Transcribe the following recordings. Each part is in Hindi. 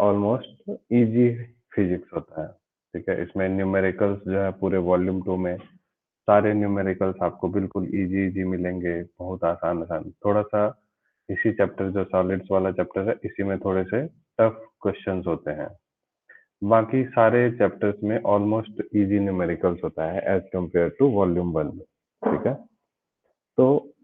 ऑलमोस्ट इजी फिजिक्स होता है। ठीक है, इसमें न्यूमेरिकल्स जो है पूरे वॉल्यूम 2 में सारे न्यूमेरिकल्स आपको बिल्कुल इजी इजी मिलेंगे, बहुत आसान आसान। थोड़ा सा इसी चैप्टर जो सॉलिड्स वाला चैप्टर है, इसी में थोड़े से टफ क्वेश्चंस होते हैं। बाकी सारे चैप्टर्स में ऑलमोस्ट इजी न्यूमेरिकल्स होता है एज कम्पेयर टू वॉल्यूम 1। ठीक है, तो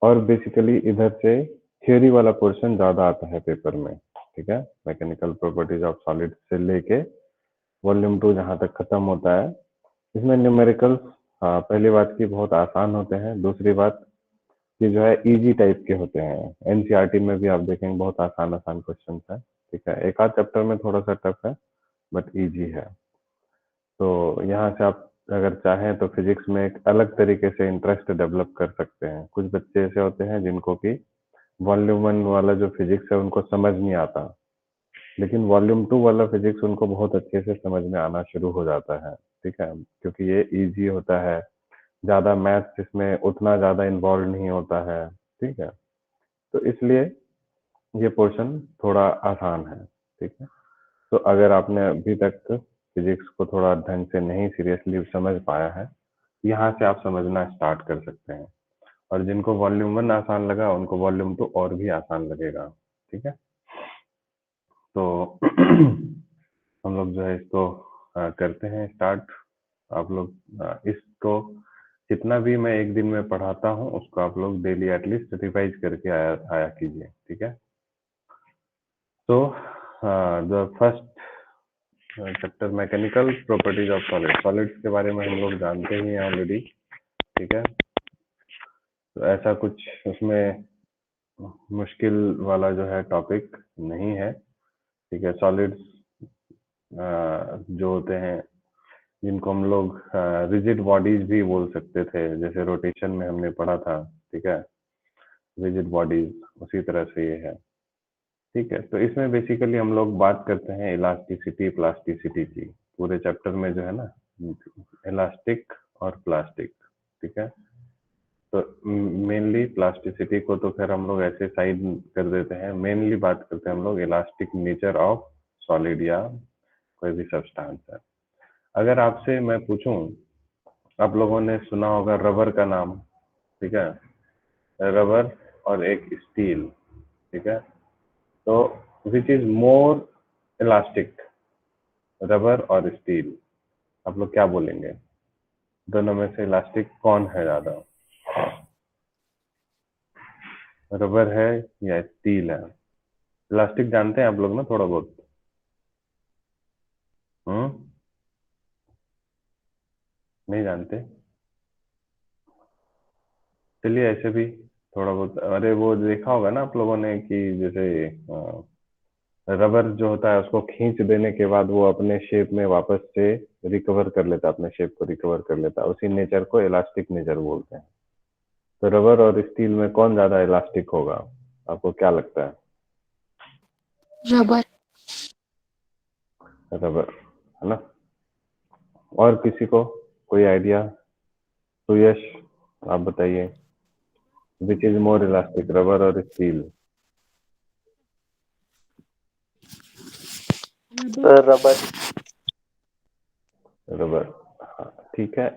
और बेसिकली इधर से थियोरी वाला पोर्शन ज्यादा आता है पेपर में। ठीक है, मैकेनिकल प्रॉपर्टीज ऑफ सॉलिड से लेके वॉल्यूम 2 जहाँ तक खत्म होता है, इसमें न्यूमेरिकल्स पहली बात की बहुत आसान होते हैं। दूसरी बात कि जो है इजी टाइप के होते हैं। एनसीईआरटी में भी आप देखेंगे बहुत आसान आसान क्वेश्चन है। ठीक है, एक आध चैप्टर में थोड़ा सा टफ है बट इजी है। तो यहाँ से आप अगर चाहें तो फिजिक्स में एक अलग तरीके से इंटरेस्ट डेवलप कर सकते हैं। कुछ बच्चे ऐसे होते हैं जिनको कि वॉल्यूम 1 वाला जो फिजिक्स है उनको समझ नहीं आता, लेकिन वॉल्यूम 2 वाला फिजिक्स उनको बहुत अच्छे से समझ में आना शुरू हो जाता है। ठीक है, क्योंकि ये इजी होता है, ज्यादा मैथ्स इसमें उतना ज्यादा इन्वॉल्व नहीं होता है। ठीक है, तो इसलिए ये पोर्शन थोड़ा आसान है। ठीक है, तो अगर आपने अभी तक फिजिक्स को थोड़ा ढंग से नहीं सीरियसली समझ पाया है, यहाँ से आप समझना स्टार्ट कर सकते हैं। और जिनको वॉल्यूम 1 आसान लगा उनको वॉल्यूम 2 और भी आसान लगेगा। ठीक है, तो हम लोग जो है इसको करते हैं स्टार्ट। आप लोग इसको जितना भी मैं एक दिन में पढ़ाता हूँ उसको आप लोग डेली एटलीस्ट रिवाइज करके आया आया कीजिए। ठीक है, तो the first chapter mechanical properties of solid. Solids के बारे में हम लोग जानते ही हैं ऑलरेडी। ठीक है, तो ऐसा कुछ उसमें मुश्किल वाला जो है टॉपिक नहीं है। ठीक है, सॉलिड्स जो होते हैं जिनको हम लोग रिजिड बॉडीज भी बोल सकते थे, जैसे रोटेशन में हमने पढ़ा था। ठीक है, रिजिड बॉडीज उसी तरह से ये है। ठीक है, तो इसमें बेसिकली हम लोग बात करते हैं इलास्टिसिटी प्लास्टिसिटी की। पूरे चैप्टर में जो है ना इलास्टिक और प्लास्टिक। ठीक है, तो मेनली प्लास्टिसिटी को तो फिर हम लोग ऐसे साइड कर देते हैं, मेनली बात करते हैं हम लोग इलास्टिक नेचर ऑफ सॉलिड या कोई भी सब्सटेंस है। अगर आपसे मैं पूछूं, आप लोगों ने सुना होगा रबर का नाम। ठीक है, रबर और एक स्टील। ठीक है, तो which is more elastic, rubber और स्टील? आप लोग क्या बोलेंगे, दोनों में से इलास्टिक कौन है ज्यादा? रबर है या स्टील है? इलास्टिक जानते हैं आप लोग ना थोड़ा बहुत? हम्म, नहीं जानते? चलिए ऐसे भी थोड़ा बहुत, अरे वो देखा होगा ना आप लोगों ने कि जैसे रबर जो होता है उसको खींच देने के बाद वो अपने शेप में वापस से रिकवर कर लेता है, अपने शेप को रिकवर कर लेता है। उसी नेचर को इलास्टिक नेचर बोलते हैं। तो रबर और स्टील में कौन ज्यादा इलास्टिक होगा, आपको क्या लगता है? रबर। रबर, है ना? और किसी को कोई आइडिया? तो यश, आप बताइए, which is more elastic, rubber और स्टील? रबर। रबर, हाँ ठीक है।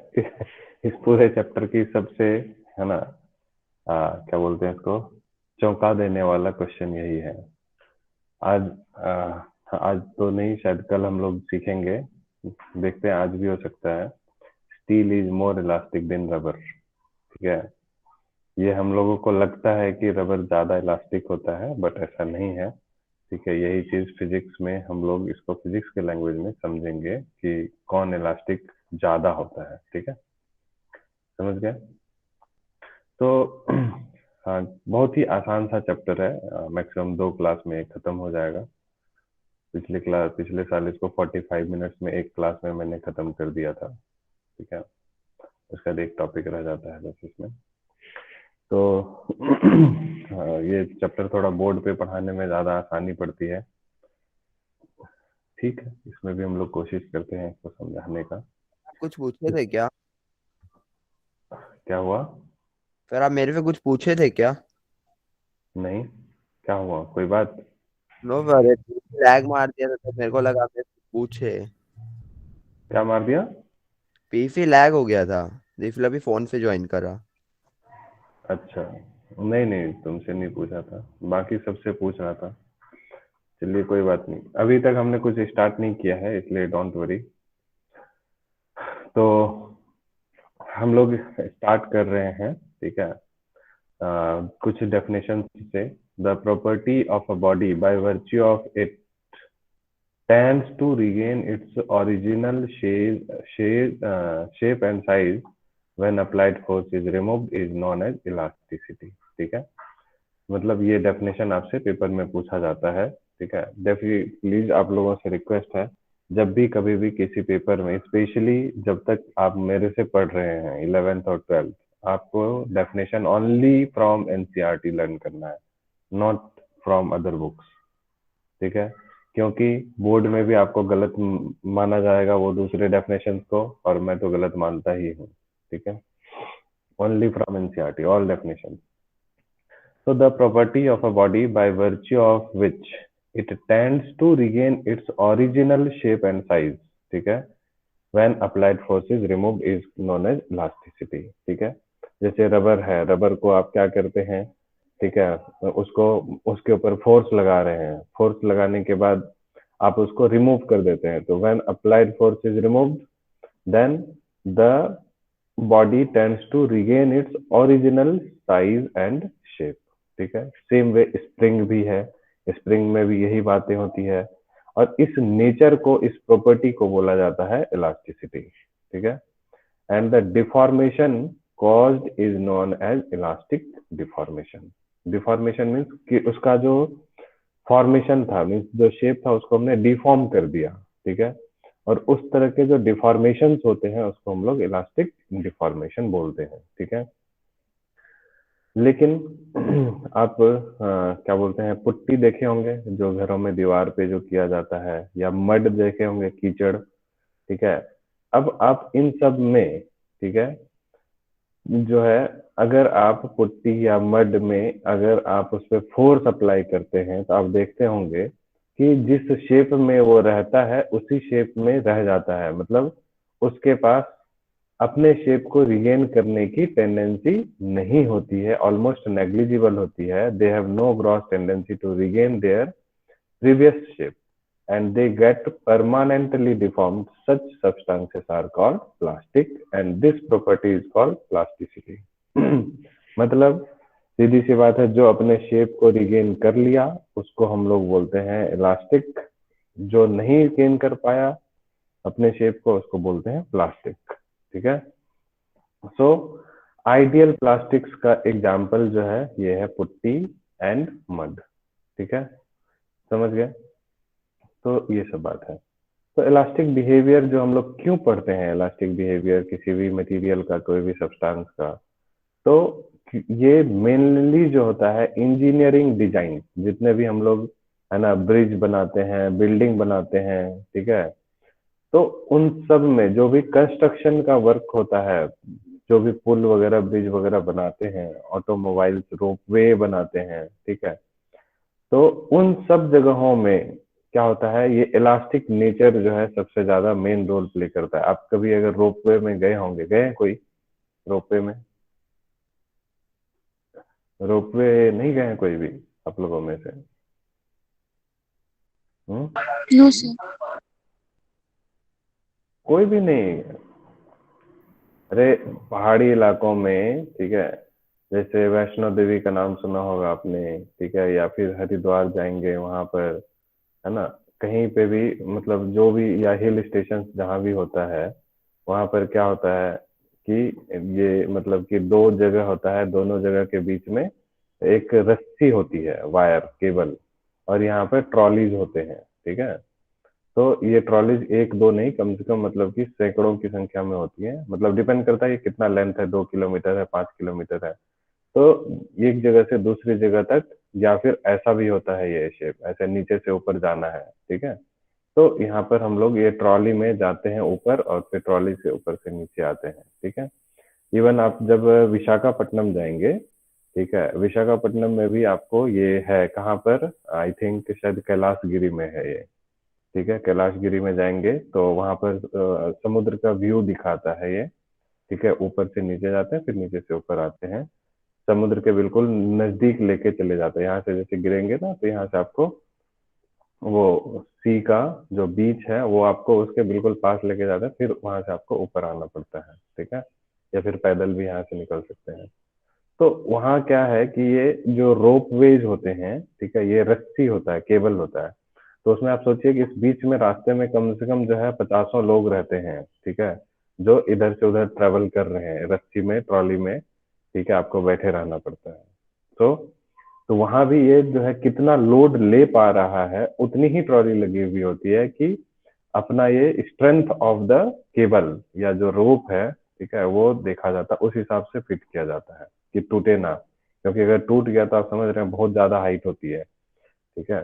इस पूरे चैप्टर की सबसे, है ना, क्या बोलते हैं इसको, चौंका देने वाला क्वेश्चन यही है। आज आज तो नहीं, शायद कल हम लोग सीखेंगे, देखते हैं, आज भी हो सकता है। Steel is more elastic than rubber. ठीक है, ये हम लोगों को लगता है कि रबर ज्यादा इलास्टिक होता है बट ऐसा नहीं है। ठीक है, यही चीज फिजिक्स में हम लोग इसको फिजिक्स के लैंग्वेज में समझेंगे कि कौन इलास्टिक ज्यादा होता है। ठीक है, समझ गए? तो हाँ, बहुत ही आसान सा चैप्टर है, मैक्सिमम 2 क्लास में एक खत्म हो जाएगा। पिछले साल इसको 45 मिनट्स में एक क्लास में मैंने खत्म कर दिया था। ठीक है, उसका एक टॉपिक रह जाता है बस इसमें। तो हाँ, ये चैप्टर थोड़ा बोर्ड पे पढ़ाने में ज़्यादा आसानी पड़ती है। ठीक है, इसमें भी हम लोग कोशिश करते हैं इसको समझाने का। कुछ पूछे थे क्या? क्या हुआ? फिर आप मेरे से कुछ पूछे थे क्या? नहीं, क्या हुआ, कोई बात? नो अरे लैग मार दिया था तो मेरे को लगा मैं पूछे। क्या मार दिया? पीसी लैग हो गया था, इसलिए अभी फोन से ज्वाइन करा। अच्छा, नहीं नहीं, तुमसे नहीं पूछा था, बाकी सबसे पूछ रहा था। चलिए कोई बात नहीं, अभी तक हमने कुछ स्टार्ट नहीं किया है, इसलिए डोंट वरी। तो हम लोग स्टार्ट कर रहे हैं, ठीक है। कुछ डेफिनेशन से, the property of a body by virtue of it tends to regain its original shape and size when applied force is removed is known as elasticity। ठीक है, मतलब ये डेफिनेशन आपसे पेपर में पूछा जाता है, ठीक है। प्लीज आप लोगों से रिक्वेस्ट है, जब भी कभी भी किसी पेपर में, स्पेशली जब तक आप मेरे से पढ़ रहे हैं 11th और 12th, आपको definition only from NCERT learn करना है, नॉट फ्रॉम अदर बुक्स, ठीक है। क्योंकि बोर्ड में भी आपको गलत माना जाएगा वो दूसरे डेफिनेशन को, और मैं तो गलत मानता ही हूँ, ठीक है। Only from NCERT all definition. So the property of a body by virtue of which it tends to regain its original shape and size, ठीक है, when applied force is removed is known as elasticity। ठीक है, जैसे रबर है, रबर को आप क्या करते हैं, ठीक है, उसको, उसके ऊपर फोर्स लगा रहे हैं, फोर्स लगाने के बाद आप उसको रिमूव कर देते हैं, तो when applied force is removed then the body tends to regain its original size and shape। ठीक है, सेम वे स्प्रिंग भी है, स्प्रिंग में भी यही बातें होती है, और इस नेचर को, इस प्रॉपर्टी को बोला जाता है इलास्टिसिटी। ठीक है, and the deformation caused is known as elastic deformation. Deformation means कि उसका जो फॉर्मेशन था, मीन्स जो शेप था, उसको हमने डिफॉर्म कर दिया, ठीक है। और उस तरह के जो डिफॉर्मेशन होते हैं उसको हम लोग इलास्टिक डिफॉर्मेशन बोलते हैं, ठीक है। लेकिन आप क्या बोलते हैं, पुट्टी देखे होंगे जो घरों में दीवार पे जो किया जाता है, या मड देखे होंगे, कीचड़, ठीक है। अब आप इन सब में, ठीक है, जो है, अगर आप पुट्टी या मड में अगर आप उस पर फोर्स अप्लाई करते हैं तो आप देखते होंगे कि जिस शेप में वो रहता है उसी शेप में रह जाता है, मतलब उसके पास अपने शेप को रिगेन करने की टेंडेंसी नहीं होती है, ऑलमोस्ट नेग्लिजिबल होती है। They have no gross tendency to regain their previous shape and they get permanently deformed. Such substances are called plastic and this property is called plasticity। मतलब सीधी सी बात है, जो अपने शेप को रिगेन कर लिया उसको हम लोग बोलते हैं इलास्टिक, जो नहीं गेन कर पाया अपने शेप को उसको बोलते हैं प्लास्टिक। ठीक है, सो आइडियल प्लास्टिक्स का एग्जाम्पल जो है ये है पुट्टी एंड मड। ठीक है, समझ गए? तो ये सब बात है। तो इलास्टिक बिहेवियर जो हम लोग क्यों पढ़ते हैं, इलास्टिक बिहेवियर किसी भी मटेरियल का, कोई भी सब्सटेंस का, तो ये मेनली जो होता है इंजीनियरिंग डिजाइन, जितने भी हम लोग है ना ब्रिज बनाते हैं, बिल्डिंग बनाते हैं, ठीक है, तो उन सब में जो भी कंस्ट्रक्शन का वर्क होता है, जो भी पुल वगैरह ब्रिज वगैरह बनाते हैं, ऑटोमोबाइल्स रोपवे बनाते हैं, ठीक है, तो उन सब जगहों में क्या होता है, ये इलास्टिक नेचर जो है सबसे ज्यादा मेन रोल प्ले करता है। आप कभी अगर रोपवे में गए होंगे, गए हैं कोई रोपवे में? रोपवे नहीं गए हैं कोई भी आप लोगों में से? No sir. कोई भी नहीं? अरे पहाड़ी इलाकों में, ठीक है, जैसे वैष्णो देवी का नाम सुना होगा आपने, ठीक है, या फिर हरिद्वार जाएंगे वहां पर, है ना, कहीं पे भी, मतलब जो भी, या हिल स्टेशन जहाँ भी होता है, वहां पर क्या होता है कि ये मतलब कि दो जगह होता है, दोनों जगह के बीच में एक रस्सी होती है, वायर केबल, और यहाँ पर ट्रॉलीज होते हैं, ठीक है। तो ये ट्रॉलीज एक दो नहीं, कम से कम मतलब कि सैकड़ों की संख्या में होती है, मतलब डिपेंड करता है कि कितना लेंथ है, 2 किलोमीटर है, 5 किलोमीटर है। तो एक जगह से दूसरी जगह तक, या फिर ऐसा भी होता है ये शेप, ऐसे नीचे से ऊपर जाना है, ठीक है। तो यहाँ पर हम लोग ये ट्रॉली में जाते हैं ऊपर, और फिर ट्रॉली से ऊपर से नीचे आते हैं, ठीक है। इवन आप जब विशाखापट्टनम जाएंगे ठीक है। विशाखापट्टनम में भी आपको ये है, कहाँ पर, आई थिंक शायद कैलाशगिरी में है ये। ठीक है, कैलाशगिरी में जाएंगे तो वहां पर समुद्र का व्यू दिखाता है ये। ठीक है, ऊपर से नीचे जाते हैं फिर नीचे से ऊपर आते हैं, समुद्र के बिल्कुल नजदीक लेके चले जाते हैं। यहाँ से जैसे गिरेंगे ना तो यहाँ से आपको वो सी का जो बीच है वो आपको उसके बिल्कुल पास लेके जाता है, फिर वहां से आपको ऊपर आना पड़ता है। ठीक है, या फिर पैदल भी यहाँ से निकल सकते हैं। तो वहाँ क्या है कि ये जो रोप वेज होते हैं, ठीक है, ये रस्सी होता है, केबल होता है। तो उसमें आप सोचिए कि इस बीच में रास्ते में कम से कम जो है 50 लोग रहते हैं। ठीक है, जो इधर से उधर ट्रेवल कर रहे हैं रस्सी में, ट्रॉली में। ठीक है, आपको बैठे रहना पड़ता है। तो तो वहां भी ये जो है कितना लोड ले पा रहा है, उतनी ही ट्रॉली लगी हुई होती है कि अपना ये स्ट्रेंथ ऑफ द केबल या जो रोप है, ठीक है, वो देखा जाता है, उस हिसाब से फिट किया जाता है कि टूटे ना। क्योंकि अगर टूट गया तो आप समझ रहे हैं बहुत ज्यादा हाइट होती है। ठीक है,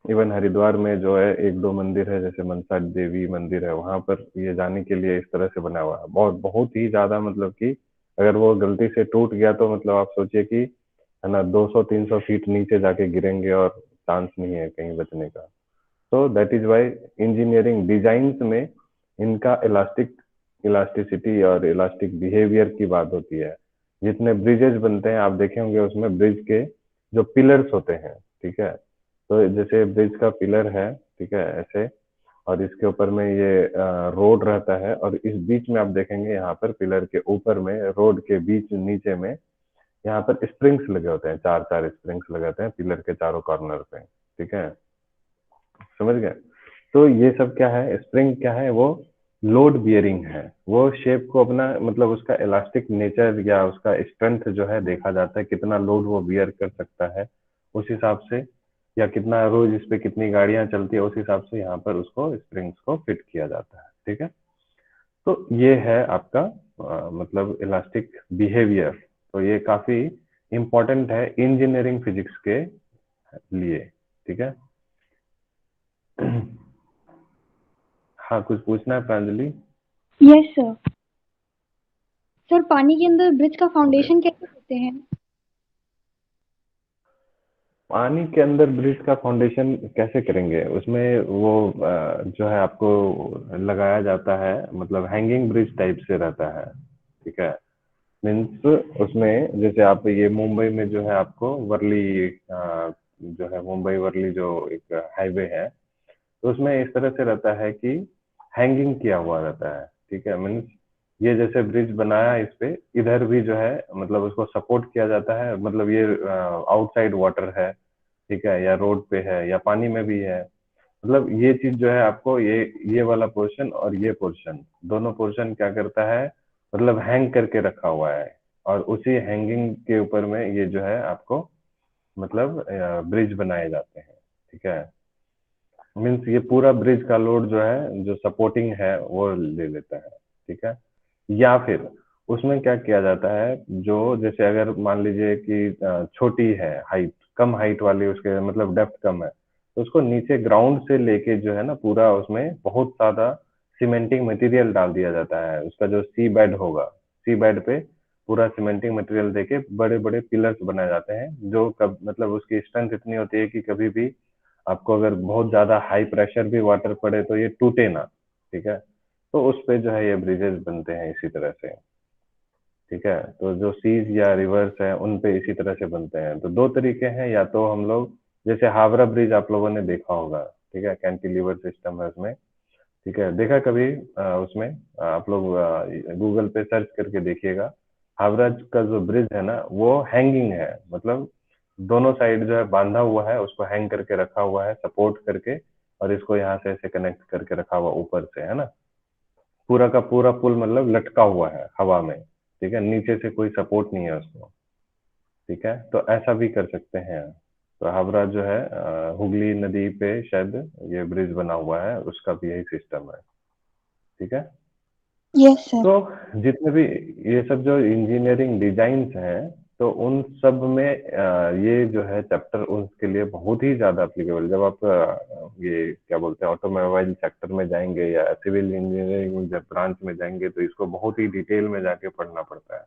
इवन हरिद्वार में जो है एक दो मंदिर है, जैसे मनसा देवी मंदिर है, वहां पर ये जाने के लिए इस तरह से बना हुआ है, बहुत बहुत ही ज्यादा, मतलब कि अगर वो गलती से टूट गया तो मतलब आप सोचिए कि है ना, 200-300 फीट नीचे जाके गिरेंगे और चांस नहीं है कहीं बचने का। तो that is why engineering designs में इनका इलास्टिसिटी और इलास्टिक बिहेवियर की बात होती है। जितने ब्रिजेस बनते हैं आप देखे होंगे, उसमें ब्रिज के जो पिलर्स होते हैं, ठीक है, तो जैसे ब्रिज का पिलर है, ठीक है, ऐसे, और इसके ऊपर में ये रोड रहता है, और इस बीच में आप देखेंगे यहाँ पर पिलर के ऊपर में, रोड के बीच नीचे में यहाँ पर स्प्रिंग्स लगे होते हैं, चार चार स्प्रिंग्स लगे होते हैं पिलर के चारों कॉर्नर पे। ठीक है, समझ गए। तो ये सब क्या है, स्प्रिंग क्या है, वो लोड बियरिंग है। वो शेप को अपना, मतलब उसका इलास्टिक नेचर या उसका स्ट्रेंथ जो है देखा जाता है, कितना लोड वो बियर कर सकता है उस हिसाब से, या कितना रोज इस पे कितनी गाड़ियां चलती है उस हिसाब से यहाँ पर उसको स्प्रिंग्स को फिट किया जाता है। ठीक है, तो ये है आपका मतलब इलास्टिक बिहेवियर। तो ये काफी इंपॉर्टेंट है इंजीनियरिंग फिजिक्स के लिए। ठीक है। हाँ, कुछ पूछना है प्रांजलि? Yes sir. सर पानी के अंदर ब्रिज का ओके। फाउंडेशन कैसे होते हैं? पानी के अंदर ब्रिज का फाउंडेशन कैसे करेंगे, उसमें वो जो है आपको लगाया जाता है, मतलब हैंगिंग ब्रिज टाइप से रहता है। ठीक है, मीन्स उसमें जैसे आप ये मुंबई में जो है आपको वर्ली जो है मुंबई वर्ली जो एक हाईवे है, तो उसमें इस तरह से रहता है कि हैंगिंग किया हुआ रहता है। ठीक है, मीन्स ये जैसे ब्रिज बनाया इस पे, इधर भी जो है मतलब उसको सपोर्ट किया जाता है, मतलब ये आउटसाइड वाटर है, ठीक है, या रोड पे है या पानी में भी है, मतलब ये चीज जो है आपको ये वाला पोर्शन और ये पोर्शन, दोनों पोर्शन क्या करता है, मतलब हैंग करके रखा हुआ है, और उसी हैंगिंग के ऊपर में ये जो है आपको मतलब ब्रिज बनाए जाते हैं। ठीक है, मीन्स ये पूरा ब्रिज का लोड जो है, जो सपोर्टिंग है, वो ले लेता है। ठीक है, या फिर उसमें क्या किया जाता है, जो जैसे अगर मान लीजिए कि छोटी है हाइट, कम हाइट वाली, उसके मतलब डेप्थ कम है, तो उसको नीचे ग्राउंड से लेके जो है ना पूरा उसमें बहुत ज्यादा सीमेंटिंग मटेरियल डाल दिया जाता है। उसका जो सी बेड होगा, सी बेड पे पूरा सीमेंटिंग मटेरियल देके बड़े बड़े पिलर्स बनाए जाते हैं, जो कब मतलब उसकी स्ट्रेंथ इतनी होती है कि कभी भी आपको अगर बहुत ज्यादा हाई प्रेशर भी वाटर पड़े तो ये टूटे ना। ठीक है, तो उस पे जो है ये ब्रिजेस बनते हैं इसी तरह से। ठीक है, तो जो सीज या रिवर्स है उन पे इसी तरह से बनते हैं। तो दो तरीके हैं, या तो हम लोग जैसे हावड़ा ब्रिज आप लोगों ने देखा होगा, ठीक है, कैंटिलीवर सिस्टम है उसमें। ठीक है, देखा कभी उसमें आप लोग गूगल पे सर्च करके देखिएगा। हावड़ा का जो ब्रिज है ना वो हैंगिंग है, मतलब दोनों साइड जो है बांधा हुआ है, उसको हैंग करके रखा हुआ है सपोर्ट करके, और इसको यहाँ से ऐसे कनेक्ट करके रखा हुआ ऊपर से, है ना, पूरा का पूरा पुल मतलब लटका हुआ है हवा में। ठीक है, नीचे से कोई सपोर्ट नहीं है उसको। ठीक है, तो ऐसा भी कर सकते हैं। तो हावड़ा जो है हुगली नदी पे शायद ये ब्रिज बना हुआ है, उसका भी यही सिस्टम है। ठीक है, यस सर। तो जितने भी ये सब जो इंजीनियरिंग डिजाइन्स हैं, तो उन सब में ये जो है चैप्टर उसके लिए बहुत ही ज्यादा एप्लीकेबल। जब आप ये क्या बोलते हैं ऑटोमोबाइल सेक्टर में जाएंगे या सिविल इंजीनियरिंग जब ब्रांच में जाएंगे तो इसको बहुत ही डिटेल में जाके पढ़ना पड़ता है।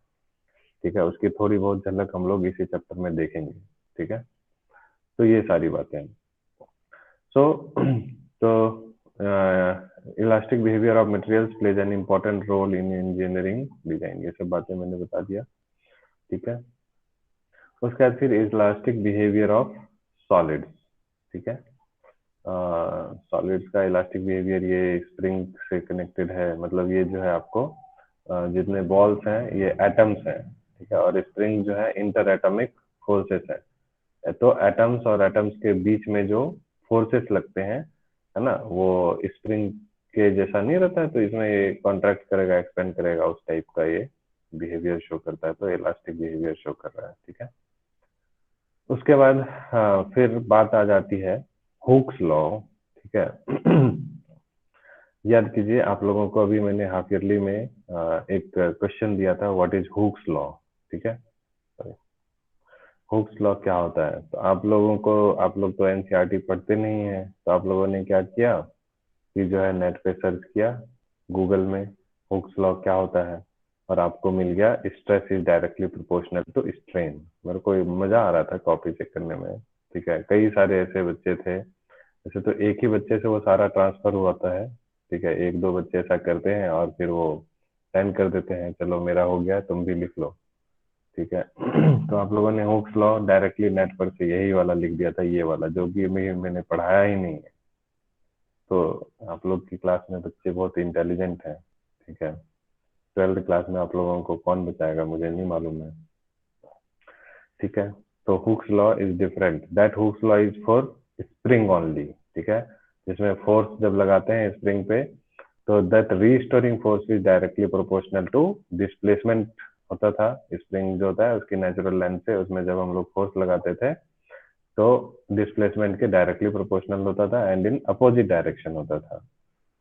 ठीक है, उसकी थोड़ी बहुत झलक हम लोग इसी चैप्टर में देखेंगे। ठीक है, तो ये सारी बातें हैं। सो तो elastic behaviour of materials plays an important role in engineering design, ये सब बातें मैंने बता दिया। ठीक है, उसके बाद फिर इलास्टिक बिहेवियर ऑफ सॉलिड्स। ठीक है, सॉलिड्स का इलास्टिक बिहेवियर ये स्प्रिंग से कनेक्टेड है, मतलब ये जो है आपको जितने बॉल्स हैं ये एटम्स हैं। ठीक है, और स्प्रिंग जो है इंटर एटॉमिक फोर्सेस है। तो एटम्स और एटम्स के बीच में जो फोर्सेस लगते हैं, है ना, वो स्प्रिंग के जैसा नहीं रहता है, तो इसमें ये कॉन्ट्रैक्ट करेगा, एक्सपेंड करेगा, उस टाइप का ये बिहेवियर शो करता है, तो इलास्टिक बिहेवियर शो कर रहा है। ठीक है, उसके बाद फिर बात आ जाती है हुक्स लॉ। ठीक है, याद कीजिए, आप लोगों को अभी मैंने हाफ ईयरली में एक क्वेश्चन दिया था, व्हाट इज हुक्स लॉ। ठीक है, हुक्स लॉ क्या होता है, तो आप लोगों को, आप लोग तो एनसीईआरटी पढ़ते नहीं है, तो आप लोगों ने क्या किया कि जो है नेट पे सर्च किया गूगल में हुक्स लॉ क्या होता है, और आपको मिल गया stress is directly proportional to strain. मेरे को मजा आ रहा था कॉपी चेक करने में। ठीक है, कई सारे ऐसे बच्चे थे, वैसे तो एक ही बच्चे से वो सारा ट्रांसफर हुआ है। ठीक है, एक दो बच्चे ऐसा करते हैं और फिर वो सेंड कर देते हैं, चलो मेरा हो गया तुम भी लिख लो। ठीक है, तो आप लोगों ने हुक्स लॉ डायरेक्टली नेट पर से यही वाला लिख दिया था, ये वाला जो कि मैंने पढ़ाया ही नहीं है। तो आप लोग की क्लास में बच्चे बहुत इंटेलिजेंट हैं। ठीक है, 12th क्लास में आप लोगों को कौन बचाएगा मुझे नहीं मालूम है। ठीक है, तो Hooke's law is different, that Hooke's law is for spring only. ठीक है, जिसमें फोर्स जब लगाते हैं स्प्रिंग पे, तो that restoring force is directly proportional to displacement होता था। स्प्रिंग जो होता है उसकी नेचुरल लेंथ से, उसमें जब हम लोग फोर्स लगाते थे तो डिस्प्लेसमेंट के डायरेक्टली प्रोपोर्शनल होता था एंड इन अपोजिट डायरेक्शन होता था।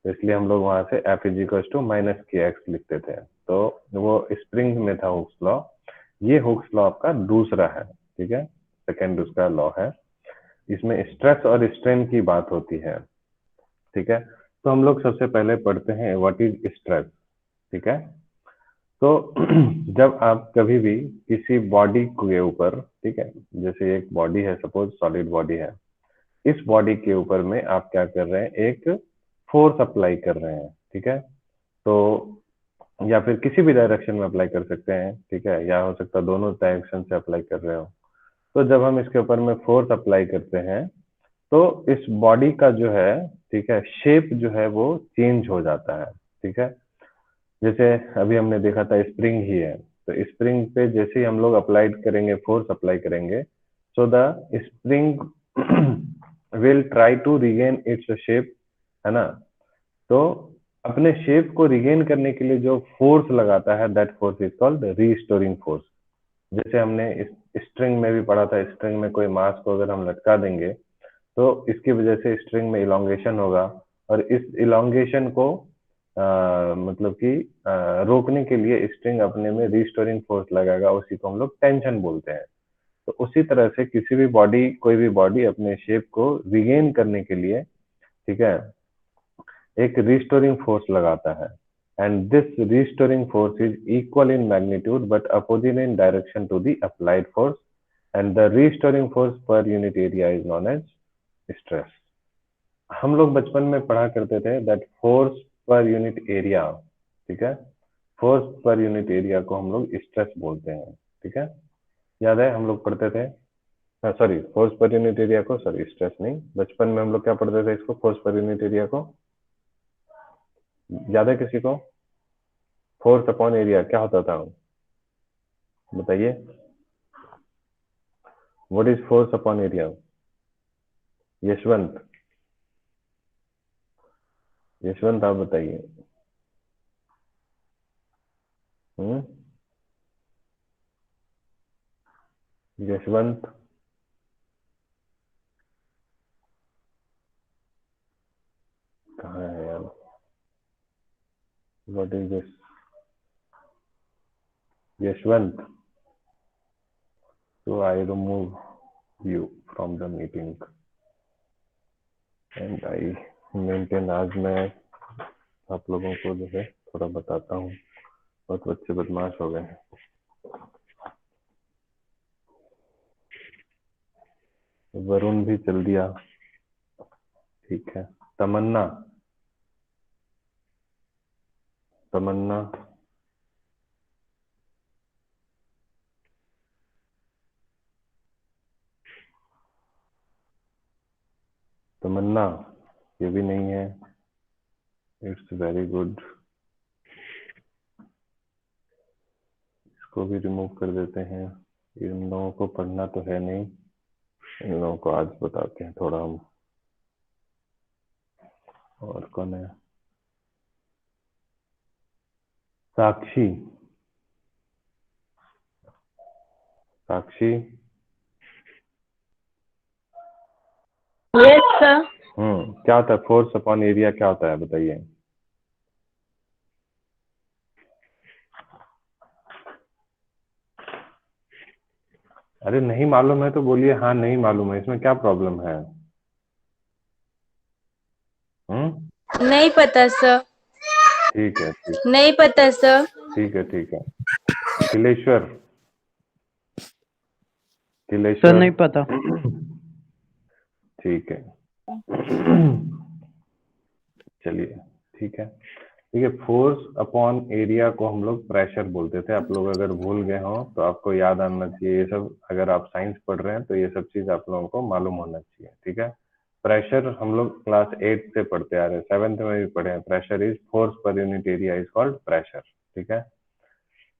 तो इसलिए हम लोग वहां से F is equal to minus K X लिखते थे। तो वो स्प्रिंग में था हुक्स लॉ। ये हुक्स लॉ आपका दूसरा है। ठीक है, सेकेंड उसका लॉ है, इसमें स्ट्रेस और स्ट्रेन की बात होती है। ठीक है, तो हम लोग सबसे पहले पढ़ते हैं व्हाट इज स्ट्रेस। ठीक है, तो जब आप कभी भी किसी बॉडी के ऊपर, ठीक है, जैसे एक बॉडी है, सपोज सॉलिड बॉडी है, इस बॉडी के ऊपर में आप क्या कर रहे हैं, एक फोर्स अप्लाई कर रहे हैं। ठीक है, तो या फिर किसी भी डायरेक्शन में अप्लाई कर सकते हैं। ठीक है, या हो सकता है दोनों डायरेक्शन से अप्लाई कर रहे हो। तो जब हम इसके ऊपर में फोर्स अप्लाई करते हैं तो इस बॉडी का जो है, ठीक है, शेप जो है वो चेंज हो जाता है। ठीक है, जैसे अभी हमने देखा था स्प्रिंग ही है, तो स्प्रिंग पे जैसे ही हम लोग अप्लाइड करेंगे, फोर्स अप्लाई करेंगे, so the spring will try to regain its shape, है ना। तो अपने शेप को रिगेन करने के लिए जो फोर्स लगाता है, that force is called restoring force. जैसे हमने इस स्ट्रिंग में भी पढ़ा था, स्ट्रिंग में कोई मास को अगर हम लटका देंगे तो इसकी वजह से स्ट्रिंग में इलोंगेशन होगा, और इस इलोंगेशन को मतलब कि रोकने के लिए स्ट्रिंग अपने में रिस्टोरिंग फोर्स लगाएगा, उसी को हम लोग टेंशन बोलते हैं। तो उसी तरह से किसी भी बॉडी, कोई भी बॉडी अपने शेप को रिगेन करने के लिए, ठीक है, एक रिस्टोरिंग फोर्स लगाता है, and this restoring force is equal in magnitude but opposite in direction to the applied force, and the restoring force per unit area is known as stress. हम लोग बचपन में पढ़ा करते थे that force per unit area, ठीक है, फोर्स पर यूनिट एरिया को हम लोग स्ट्रेस बोलते हैं। ठीक है, याद है हम लोग पढ़ते थे, sorry, force per unit area को, सॉरी स्ट्रेस नहीं, बचपन में हम लोग क्या पढ़ते थे इसको, फोर्स पर यूनिट एरिया को, याद है किसी को? फोर्स अपॉन एरिया क्या होता था, बताइए, what is force upon area? Yashwant, Yashwant आप बताइए। हम्म, यशवंत, कहाँ है यार, what is this, Yashwant, so I remove you from the meeting and I maintain। आज मैं आप लोगों को जो है थोड़ा बताता हूँ, बहुत बच्चे बदमाश हो गए हैं। वरुण भी चल दिया, ठीक है। तमन्ना, तमन्ना, तमन्ना, ये भी नहीं है। इट्स वेरी गुड, इसको भी रिमूव कर देते हैं। इन लोगों को पढ़ना तो है नहीं, इन लोगों को आज बताते हैं थोड़ा हम। और कौन है? साक्षी, साक्षी, यस सर। क्या होता है फोर्स अपॉन एरिया, क्या होता है बताइए। अरे नहीं मालूम है तो बोलिए हाँ नहीं मालूम है, इसमें क्या प्रॉब्लम है? नहीं पता सर। ठीक है, ठीक, नहीं पता सर। ठीक है, ठीक है। अखिलेश्वर, सर अखिलेश्वर, नहीं पता। ठीक है। चलिए, ठीक है, ठीक है। फोर्स अपॉन एरिया को हम लोग प्रेशर बोलते थे। आप लोग अगर भूल गए हो तो आपको याद आना चाहिए ये सब। अगर आप साइंस पढ़ रहे हैं तो ये सब चीज आप लोगों को मालूम होना चाहिए, ठीक है। प्रेशर हम लोग क्लास 8 से पढ़ते आ रहे हैं, 7th में भी पढ़े हैं। Pressure is force per unit area is called pressure, ठीक है।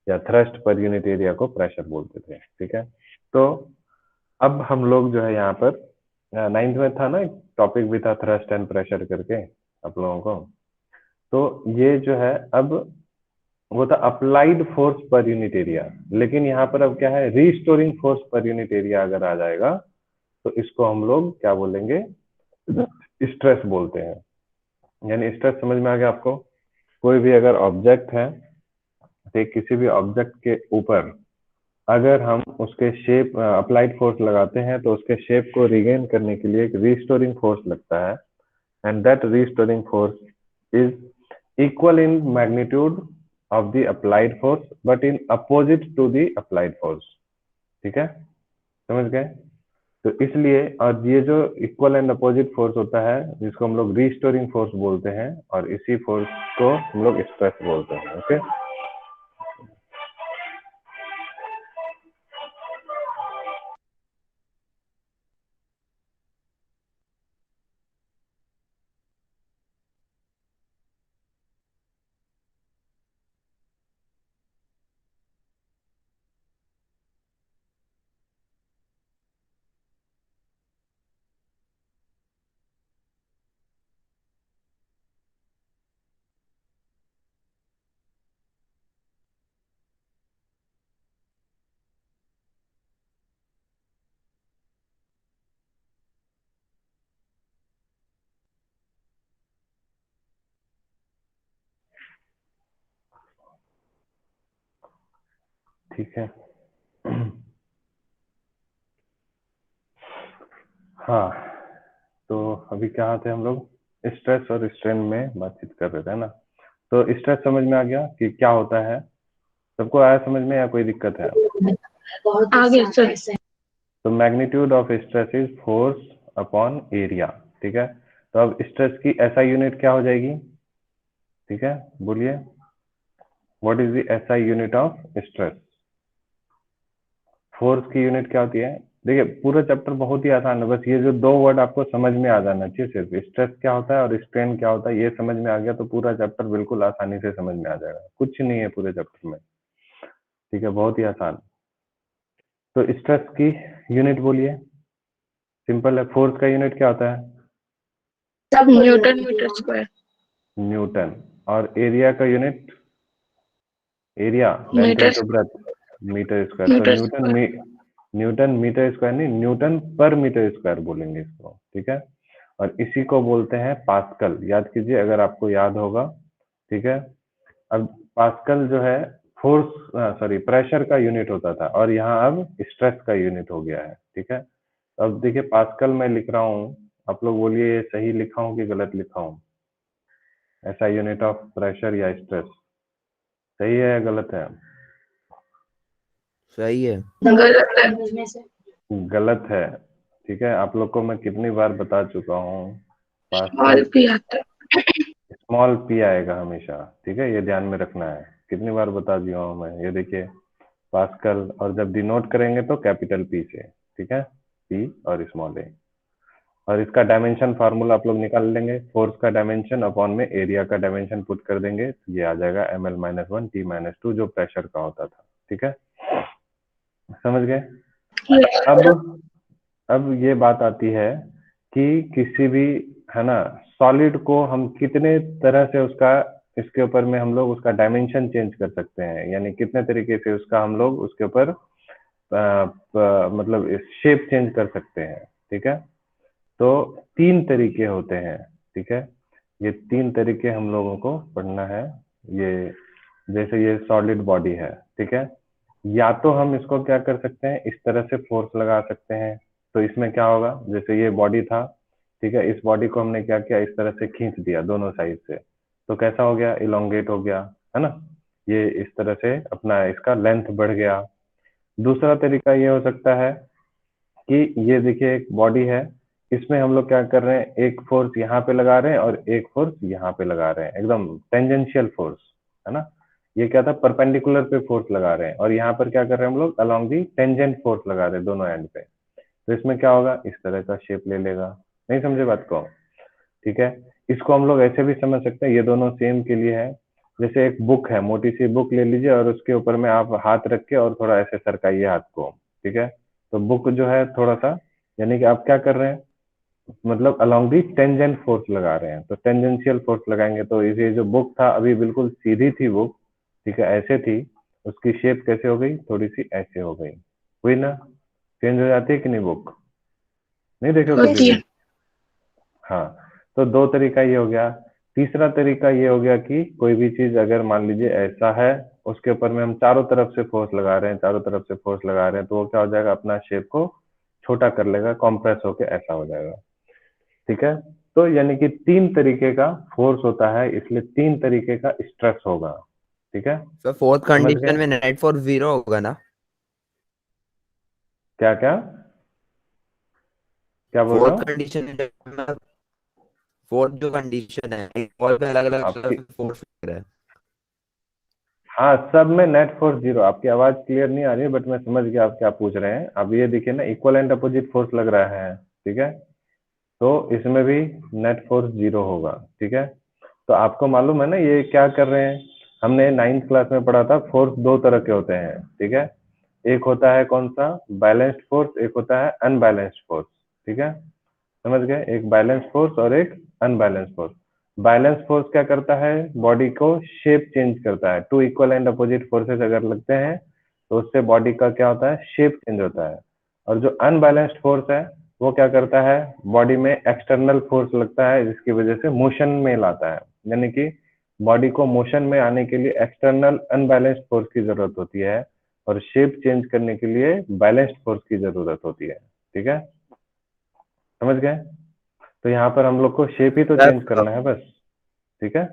या थ्रस्ट पर यूनिट एरिया को प्रेशर बोलते थे, ठीक है। तो अब हम लोग जो है यहाँ पर 9th में था ना, एक टॉपिक भी था थ्रस्ट एंड प्रेशर करके आप लोगों को। तो ये जो है अब वो था applied force per unit area, लेकिन यहाँ पर अब क्या है, restoring force per unit area अगर आ जाएगा तो इसको हम लोग क्या बोलेंगे, स्ट्रेस बोलते हैं। यानी स्ट्रेस समझ में आ गया आपको? कोई भी अगर ऑब्जेक्ट है, तो किसी भी ऑब्जेक्ट के ऊपर अगर हम उसके शेप अप्लाइड फोर्स लगाते हैं तो उसके शेप को रिगेन करने के लिए एक रीस्टोरिंग फोर्स लगता है, and that restoring force is equal in magnitude of the applied force but in opposite to the applied force, ठीक है, समझ गए? तो इसलिए, और ये जो इक्वल एंड अपोजिट फोर्स होता है जिसको हम लोग रीस्टोरिंग फोर्स बोलते हैं, और इसी फोर्स को हम लोग स्ट्रेस बोलते हैं, ओके। ठीक है। हाँ, तो अभी कहाँ थे हम लोग? स्ट्रेस और स्ट्रेन में बातचीत कर रहे थे ना। तो स्ट्रेस समझ में आ गया कि क्या होता है? सबको आया समझ में या कोई दिक्कत है? आगे सर। तो magnitude of stress is force upon area, ठीक है। तो अब स्ट्रेस की एसआई यूनिट क्या हो जाएगी? ठीक है, बोलिए, what is the SI unit of stress? Force की यूनिट क्या होती है? देखिए पूरा चैप्टर बहुत ही आसान है, बस ये जो दो वर्ड आपको समझ में आ जाना चाहिए सिर्फ। स्ट्रेस क्या होता है और स्ट्रेन क्या होता है, ये समझ में आ गया तो पूरा चैप्टर बिल्कुल आसानी से समझ में आ जाएगा। कुछ नहीं है पूरे चैप्टर में, ठीक है, बहुत ही आसान। तो स्ट्रेस की यूनिट बोलिए, सिंपल है। फोर्स का यूनिट क्या होता है? सब न्यूटन मीटर स्क्वायर। न्यूटन। और एरिया का unit? Area length metre into breadth, metre square. तो metre Newton square. Newton metre square नहीं, न्यूटन पर मीटर स्क्वायर बोलेंगे इसको, ठीक है। और इसी को बोलते हैं पास्कल, याद कीजिए अगर आपको याद होगा, ठीक है। अब पास्कल जो है फोर्स, सॉरी, प्रेशर का यूनिट होता था, और यहाँ अब स्ट्रेस का यूनिट हो गया है, ठीक है। अब देखिए पास्कल मैं लिख रहा हूँ, आप लोग बोलिए ये सही लिखा हूँ कि गलत लिखा हूँ? ऐसा यूनिट ऑफ प्रेशर या स्ट्रेस सही है या गलत है? सही है। गलत है। गलत है, ठीक है, आप लोग को मैं कितनी बार बता चुका हूँ, स्मॉल पी आता है। स्मॉल पी आएगा हमेशा, ठीक है, ये ध्यान में रखना है। कितनी बार बता दिया हूँ मैं, ये देखिए पास्कल, और जब डिनोट करेंगे तो कैपिटल पी से, ठीक है, पी और स्मॉल ए। और इसका डायमेंशन फार्मूला आप लोग निकाल लेंगे, फोर्स का डायमेंशन अपॉन में एरिया का डायमेंशन पुट कर देंगे, तो ये आ जाएगा ml-1 t-2 जो प्रेशर का होता था, ठीक है, समझ गए। अब ये बात आती है कि किसी भी, है ना, सॉलिड को हम कितने तरह से उसका, इसके ऊपर में हम लोग उसका डायमेंशन चेंज कर सकते हैं, यानी कितने तरीके से उसका हम लोग उसके ऊपर मतलब शेप चेंज कर सकते हैं, ठीक है। तो 3 तरीके होते हैं, ठीक है, ये 3 तरीके हम लोगों को पढ़ना है। ये जैसे ये सॉलिड बॉडी है, ठीक है, या तो हम इसको क्या कर सकते हैं, इस तरह से फोर्स लगा सकते हैं, तो इसमें क्या होगा, जैसे ये बॉडी था, ठीक है, इस बॉडी को हमने क्या किया, इस तरह से खींच दिया दोनों साइड से, तो कैसा हो गया, इलोंगेट हो गया, है ना, ये इस तरह से अपना इसका लेंथ बढ़ गया। दूसरा तरीका ये हो सकता है कि ये देखिए एक बॉडी है, इसमें हम लोग क्या कर रहे हैं, एक फोर्स यहाँ पे लगा रहे हैं और एक फोर्स यहाँ पे लगा रहे हैं, एकदम टेंजेंशियल फोर्स, है ना, ये क्या था, परपेंडिकुलर पे फोर्स लगा रहे हैं, और यहाँ पर क्या कर रहे हैं हम लोग, अलोंग दी टेंजेंट फोर्स लगा रहे हैं दोनों एंड पे, तो इसमें क्या होगा, इस तरह का शेप ले लेगा। नहीं समझे बात को, ठीक है। इसको हम लोग ऐसे भी समझ सकते हैं, ये दोनों सेम के लिए है, जैसे एक बुक है, मोटी सी बुक ले लीजिए और उसके ऊपर में आप हाथ रख के और थोड़ा ऐसे सरकाइए हाथ को, ठीक है, तो बुक जो है थोड़ा सा, यानी कि आप क्या कर रहे हैं, मतलब अलोंग दी टेंजेंट फोर्स लगा रहे हैं, तो टेंजेंशियल फोर्स लगाएंगे, तो ये जो बुक था अभी बिल्कुल सीधी थी बुक, ठीक है, ऐसे थी, उसकी शेप कैसे हो गई, थोड़ी सी ऐसे हो गई, हुई ना, चेंज हो जाती है कि नहीं बुक, नहीं देखे हो कभी होती भी। है। हाँ, तो 2 तरीका ये हो गया। तीसरा तरीका ये हो गया कि कोई भी चीज अगर मान लीजिए ऐसा है, उसके ऊपर में हम चारों तरफ से फोर्स लगा रहे हैं, चारों तरफ से फोर्स लगा रहे हैं, तो वो क्या हो जाएगा, अपना शेप को छोटा कर लेगा, कॉम्प्रेस होके ऐसा हो जाएगा, ठीक है। तो यानी कि 3 तरीके का फोर्स होता है, इसलिए 3 तरीके का स्ट्रेस होगा, ठीक है, सर फोर्थ समझ कंडीशन गए। में नेट फोर्स 0 होगा ना? क्या क्या क्या बोल रहा फोर्थ हूँ, कंडीशन में, फोर्थ जो कंडीशन है, और पे अलग आपकी, अलग फोर्स है। हाँ, सब में नेट फोर्स 0, आपकी आवाज क्लियर नहीं आ रही है, बट मैं समझ गया आप क्या पूछ रहे हैं। अब ये देखिए ना, इक्वल एंड अपोजिट फोर्स लग रहा है, ठीक है, तो इसमें भी नेट फोर्स 0 होगा, ठीक है। तो आपको मालूम है ना ये क्या कर रहे हैं, हमने 9th क्लास में पढ़ा था, फोर्स 2 तरह के होते हैं, ठीक है, एक होता है कौन सा, बैलेंस्ड फोर्स, एक होता है अनबैलेंस्ड फोर्स, ठीक है, समझ गए, एक बैलेंस फोर्स और एक अनबैलेंस फोर्स। बैलेंस फोर्स क्या करता है, बॉडी को शेप चेंज करता है, 2 इक्वल एंड अपोजिट फोर्सेस अगर लगते हैं तो उससे बॉडी का क्या होता है, शेप चेंज होता है। और जो अनबैलेंस्ड फोर्स है वो क्या करता है, बॉडी में एक्सटर्नल फोर्स लगता है, जिसकी वजह से मोशन में लाता है, यानी कि बॉडी को मोशन में आने के लिए एक्सटर्नल अनबैलेंस्ड फोर्स की जरूरत होती है, और शेप चेंज करने के लिए बैलेंस्ड फोर्स की जरूरत होती है, ठीक है, समझ गए। तो यहाँ पर हम लोग को शेप ही तो चेंज करना है बस, ठीक है,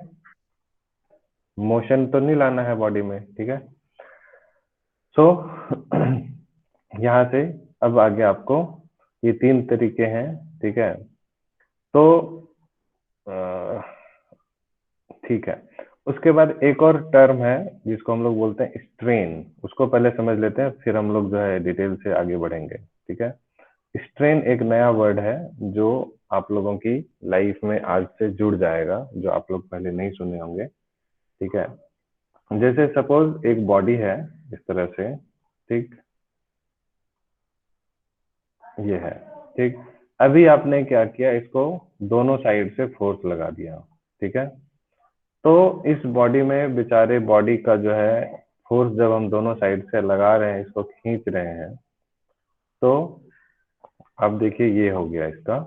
मोशन तो नहीं लाना है बॉडी में, ठीक है। सो यहाँ से अब आगे आपको ये 3 तरीके हैं, ठीक है, तो ठीक है। उसके बाद एक और टर्म है जिसको हम लोग बोलते हैं स्ट्रेन, उसको पहले समझ लेते हैं, फिर हम लोग जो है डिटेल से आगे बढ़ेंगे, ठीक है। स्ट्रेन एक नया वर्ड है जो आप लोगों की लाइफ में आज से जुड़ जाएगा, जो आप लोग पहले नहीं सुने होंगे, ठीक है। जैसे सपोज एक बॉडी है इस तरह से, ठीक, ये है, ठीक, अभी आपने क्या किया, इसको दोनों साइड से फोर्स लगा दिया, ठीक है, तो इस बॉडी में बेचारे बॉडी का जो है फोर्स जब हम दोनों साइड से लगा रहे हैं, इसको खींच रहे हैं, तो अब देखिए ये हो गया इसका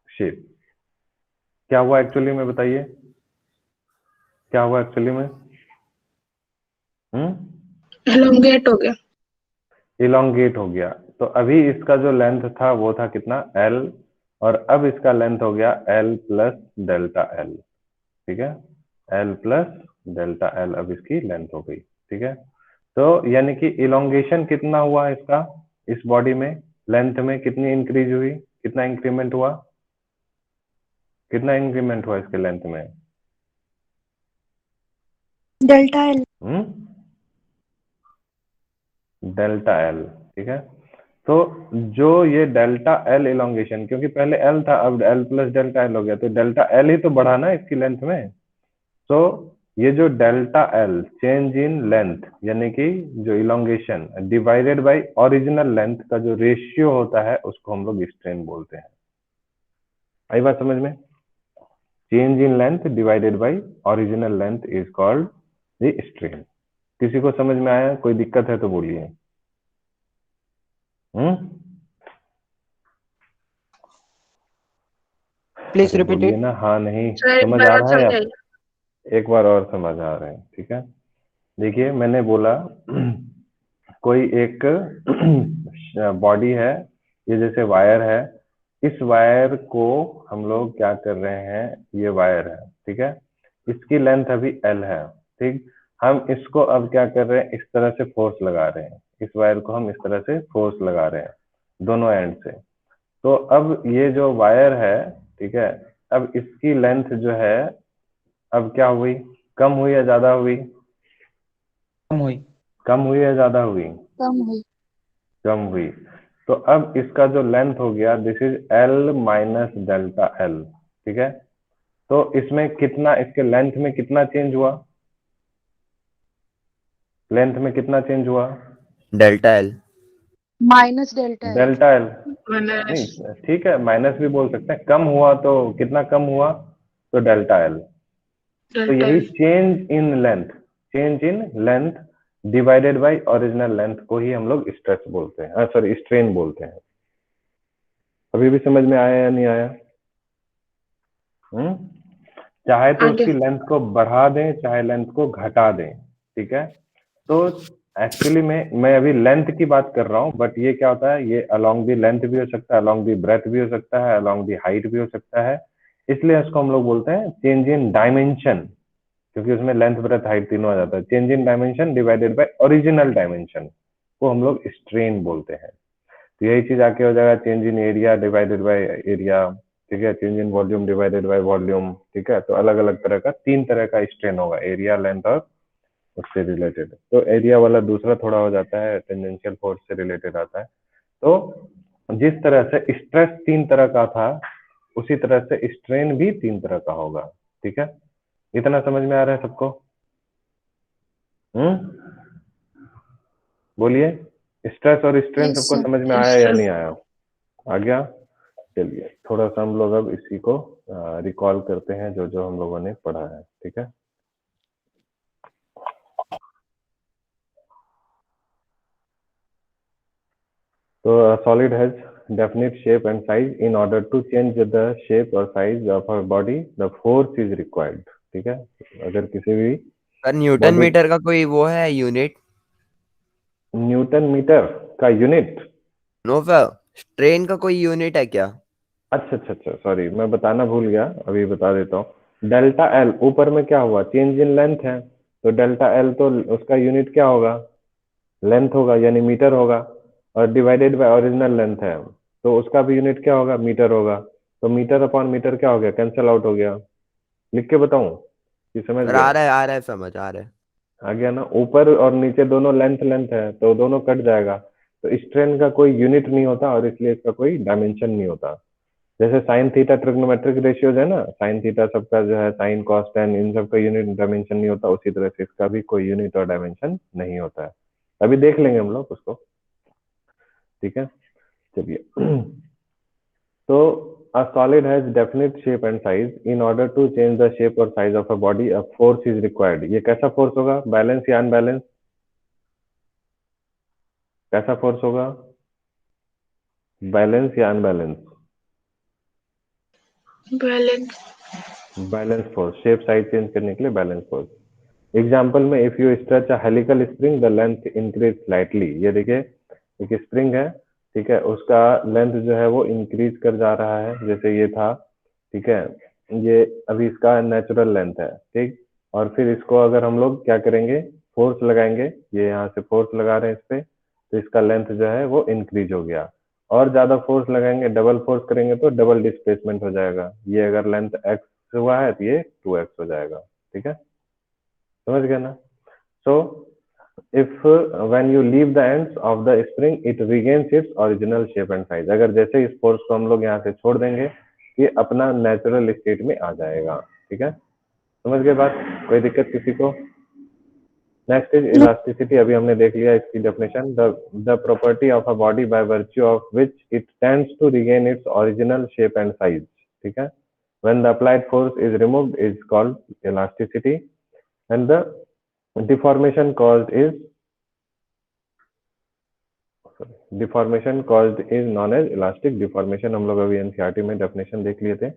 शेप, क्या हुआ एक्चुअली में, बताइए क्या हुआ एक्चुअली में, एलोंगेट हो गया। इलोंगेट हो गया। तो अभी इसका जो लेंथ था वो था कितना, एल, और अब इसका लेंथ हो गया एल प्लस डेल्टा एल, ठीक है, एल प्लस डेल्टा एल, अब इसकी लेंथ हो गई, ठीक है। तो यानी कि इलोंगेशन कितना हुआ इसका, इस बॉडी में, लेंथ में कितनी इंक्रीज हुई, कितना इंक्रीमेंट हुआ, कितना इंक्रीमेंट हुआ इसके लेंथ में? Delta L. डेल्टा एल, ठीक है। तो जो ये डेल्टा एल इलोंगेशन, क्योंकि पहले एल था, अब एल प्लस डेल्टा एल हो गया, तो डेल्टा एल ही तो बढ़ा ना इसकी लेंथ में। तो ये जो delta L change in length, यानी कि जो elongation divided by original length का जो रेशियो होता है, उसको हम लोग स्ट्रेन बोलते हैं। आई बात समझ में? Change in length divided by original length is called the strain. किसी को समझ में आया? कोई दिक्कत है तो बोलिए। प्लीज अरे रिपीट बोलिए इट। ना, हाँ नहीं सर एक समझ बार आ और रहा है या समझाइए। एक बार और समझ आ रहे हैं? ठीक है, देखिए मैंने बोला कोई एक बॉडी है, ये जैसे वायर है, इस वायर को हम लोग क्या कर रहे हैं, ये वायर है, ठीक है, इसकी लेंथ अभी एल है, ठीक। हम इसको अब क्या कर रहे हैं, इस तरह से फोर्स लगा रहे हैं, इस वायर को हम इस तरह से फोर्स लगा रहे हैं दोनों एंड से। तो अब ये जो वायर है, ठीक है, अब इसकी लेंथ जो है अब क्या हुई, कम हुई या ज्यादा हुई? कम हुई। कम हुई या ज्यादा हुई? कम हुई। कम हुई। तो अब इसका जो लेंथ हो गया, this is L minus delta L, ठीक है। तो इसमें कितना, इसके लेंथ में कितना चेंज हुआ, लेंथ में कितना चेंज हुआ? Delta L. Minus delta L. Delta L, मैंने नहीं ठीक है, माइनस भी बोल सकते हैं। कम हुआ तो कितना कम हुआ? तो डेल्टा एल। तो डेल्टा यही change in length, change in length divided by original length को ही हम लोग स्ट्रेस बोलते हैं, सॉरी स्ट्रेन बोलते हैं। अभी भी समझ में आया या नहीं आया? हम्म चाहे तो आगे। उसकी लेंथ को बढ़ा दें, चाहे लेंथ को घटा दें, ठीक है। तो एक्चुअली में मैं अभी लेंथ की बात कर रहा हूँ, बट ये क्या होता है, ये अलोंग दी लेंथ भी हो सकता है, अलोंग दी ब्रेथ भी हो सकता है, अलोंग दी हाइट भी हो सकता है। इसलिए इसको हम लोग बोलते हैं चेंज इन डायमेंशन, क्योंकि उसमें लेंथ ब्रेथ हाइट तीनों आ जाता है। Change in dimension divided by original dimension को हम लोग स्ट्रेन बोलते हैं। तो यही चीज आके हो जाएगा change in area divided by area, ठीक है, change in volume divided by volume, ठीक है। तो अलग अलग तरह का, तीन तरह का स्ट्रेन होगा, एरिया, लेंथ और उससे रिलेटेड। तो एरिया वाला दूसरा थोड़ा हो जाता है, टेंजेंशियल फोर्स से रिलेटेड आता है। तो जिस तरह से स्ट्रेस तीन तरह का था, उसी तरह से स्ट्रेन भी तीन तरह का होगा, ठीक है। इतना समझ में आ रहा है सबको? बोलिए, स्ट्रेस और स्ट्रेन यस सबको सर। समझ में आया या नहीं आया? आ गया? चलिए थोड़ा सा हम लोग अब इसी को रिकॉल करते हैं, जो जो हम लोगों ने पढ़ा है, ठीक है। So a solid has definite shape and size. In order to change the shape or size of our body, the force is required. ठीक है, अगर किसी भी सर न्यूटन बॉडी, मीटर का कोई वो है यूनिट? न्यूटन मीटर का यूनिट? नो सर, स्ट्रेन का कोई यूनिट है क्या? अच्छा, सॉरी मैं बताना भूल गया, अभी बता देता हूँ। डेल्टा एल ऊपर में क्या हुआ, चेंज इन लेंथ है, तो डेल्टा एल तो उसका यूनिट क्या होगा, लेंथ होगा, यानी मीटर होगा। और डिवाइडेड बाय ओरिजिनल लेंथ है, तो उसका भी यूनिट क्या होगा, मीटर होगा। तो मीटर अपॉन मीटर क्या हो गया, कैंसिल आउट हो गया। लिख के बताऊं कि समझ सर गए? आ रहा है समझ आ रहा है। आ गया ना, ऊपर और नीचे दोनों लेंथ लेंथ है, तो दोनों कट जाएगा। तो स्ट्रेन का कोई यूनिट नहीं होता, और इसलिए इसका कोई डायमेंशन नहीं होता। जैसे साइन थीटा ट्रिग्नोमेट्रिक रेशियोज है ना, साइन थीटा सबका जो है, साइन कॉस टेन, इन सब का यूनिट डायमेंशन नहीं होता, उसी तरह से इसका भी कोई यूनिट और डायमेंशन नहीं होता है। अभी देख लेंगे हम लोग उसको, ठीक है। चलिए तो a solid has definite shape and size. In order to change the shape or size of a body, a force is required. ये कैसा फोर्स होगा, बैलेंस या अनबैलेंस? कैसा फोर्स होगा, बैलेंस या unbalance? Balance. Balance force, shape size change करने के लिए बैलेंस फोर्स। एग्जाम्पल में, if you stretch a helical spring the length increase slightly. ये देखिए एक स्प्रिंग है, ठीक है, उसका लेंथ जो है वो इंक्रीज कर जा रहा है, जैसे ये था, ठीक है, ये अभी इसका नेचुरल लेंथ है, ठीक। और फिर इसको अगर हम लोग क्या करेंगे, फोर्स लगाएंगे, ये यहाँ से फोर्स लगा रहे हैं इस पे, तो इसका लेंथ जो है वो इंक्रीज हो गया। और ज्यादा फोर्स लगाएंगे, डबल फोर्स करेंगे तो डबल डिस्प्लेसमेंट हो जाएगा। ये अगर लेंथ x हुआ है तो ये 2x हो जाएगा। ठीक है, समझ गए ना? So if when you leave the ends of the spring it regains it's original shape and size. अगर जैसे इस फोर्स को हम लोग यहाँ से छोड़ देंगे, ये अपना नेचुरल स्टेट में आ जाएगा। ठीक है, समझ गए बात? कोई दिक्कत किसी को? Next is elasticity. अभी हमने देख लिया इसकी definition. The property of a body by virtue of which it tends to regain its original shape and size. ठीक है, when the applied force is removed is called elasticity and the deformation caused is known as elastic deformation. हम लोग अभी एनसीईआरटी में डेफिनेशन देख लिए थे।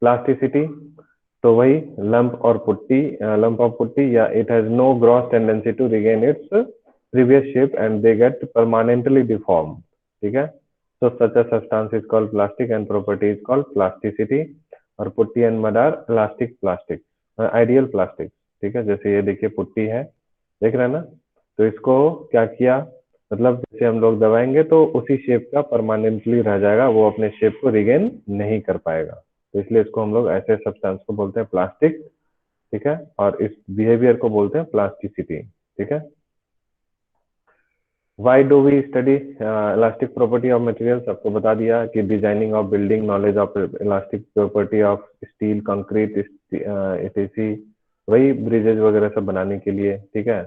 प्लास्टिसिटी तो वही लंप ऑफ पुट्टी या it has no gross tendency to regain its previous shape and they get permanently deform. ठीक है, so such a substance is called plastic and property is called plasticity। और putty and mud are plastic ideal plastic. ठीक है, जैसे ये देखिए पुट्टी है, देख रहे हैं ना? तो इसको क्या किया, मतलब जैसे हम लोग दबाएंगे तो उसी शेप का परमानेंटली रह जाएगा, वो अपने शेप को रिगेन नहीं कर पाएगा। तो इसलिए इसको हम लोग ऐसे सब्सटेंस को बोलते हैं प्लास्टिक। ठीक है, और इस बिहेवियर को बोलते हैं प्लास्टिसिटी। ठीक है, why do we study elastic property of materials? आपको बता दिया कि designing of building, knowledge of elastic property of steel, concrete, etc, वही ब्रिजेज वगैरह सब बनाने के लिए। ठीक है,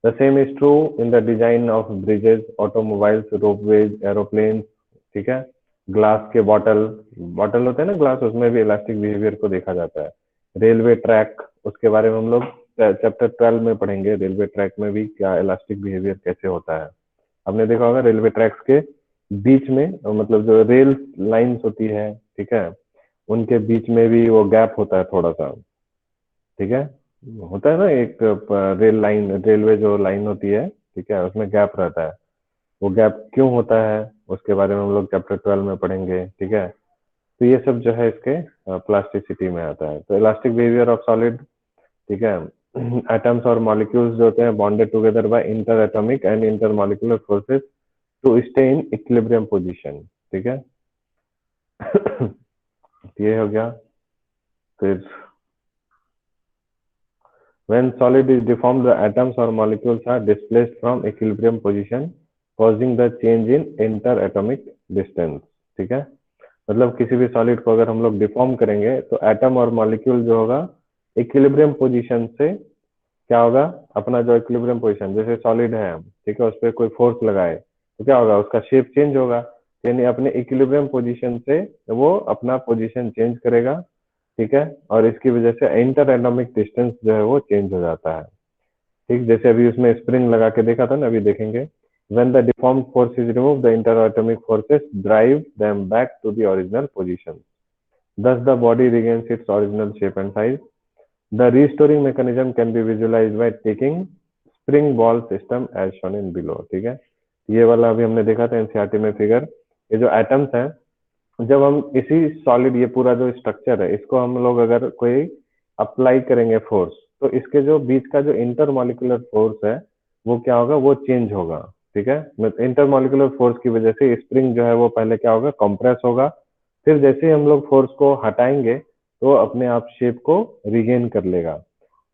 the same is true in the design of bridges, automobiles, ropeways, aeroplane. ठीक है, ग्लास के बॉटल होते हैं ना ग्लास, उसमें भी इलास्टिक बिहेवियर को देखा जाता है। रेलवे ट्रैक, उसके बारे में हम लोग चैप्टर 12 में पढ़ेंगे। रेलवे ट्रैक में भी क्या इलास्टिक बिहेवियर कैसे होता है। आपने देखा होगा रेलवे ट्रैक्स के बीच में, मतलब जो रेल लाइंस होती है, ठीक है, उनके बीच में भी वो गैप होता है थोड़ा सा। ठीक है, होता है ना एक रेलवे जो लाइन होती है, ठीक है, उसमें गैप रहता है। वो गैप क्यों होता है उसके बारे में हम लोग चैप्टर 12 में पढ़ेंगे। ठीक है, तो ये सब जो है इसके प्लास्टिसिटी में आता है। तो इलास्टिक बिहेवियर ऑफ सॉलिड, ठीक है, एटम्स और मॉलिक्यूल्स जो होते हैं bonded together by interatomic and intermolecular forces to stay in equilibrium position. ठीक है, ये हो गया। फिर when solid is deformed the atoms or molecules are displaced from equilibrium position causing the change in interatomic distance। ठीक है, मतलब किसी भी सॉलिड को अगर हम लोग डिफॉर्म करेंगे तो एटम और मॉलिक्यूल जो होगा इक्विलिब्रियम पोजीशन से क्या होगा, अपना जो इक्विलिब्रियम पोजीशन, जैसे सॉलिड है, ठीक है, उस पर कोई फोर्स लगाए तो क्या होगा, उसका शेप चेंज होगा, यानी अपने इक्विलिब्रियम पोजीशन से वो अपना पोजीशन चेंज करेगा। ठीक है, और इसकी वजह से इंटर एटॉमिक डिस्टेंस जो है वो चेंज हो जाता है। ठीक, जैसे अभी उसमें स्प्रिंग लगा के देखा था ना, अभी देखेंगे। When the deformed force is removed, the interatomic forces drive them back to the original position. Thus, the body regains its original shape and size. The restoring mechanism can be visualized by taking spring ball system as shown in below। ठीक है, ये वाला अभी हमने देखा था एनसीईआरटी में फिगर। ये जो एटम्स हैं, जब हम इसी सॉलिड, ये पूरा जो स्ट्रक्चर है, इसको हम लोग अगर कोई अप्लाई करेंगे फोर्स, तो इसके जो बीच का जो इंटरमॉलिक्यूलर फोर्स है वो क्या होगा, वो चेंज होगा। ठीक है, इंटरमॉलिक्यूलर फोर्स की वजह से स्प्रिंग जो है वो पहले क्या होगा, कंप्रेस होगा, फिर जैसे ही हम लोग फोर्स को हटाएंगे तो अपने आप शेप को रिगेन कर लेगा।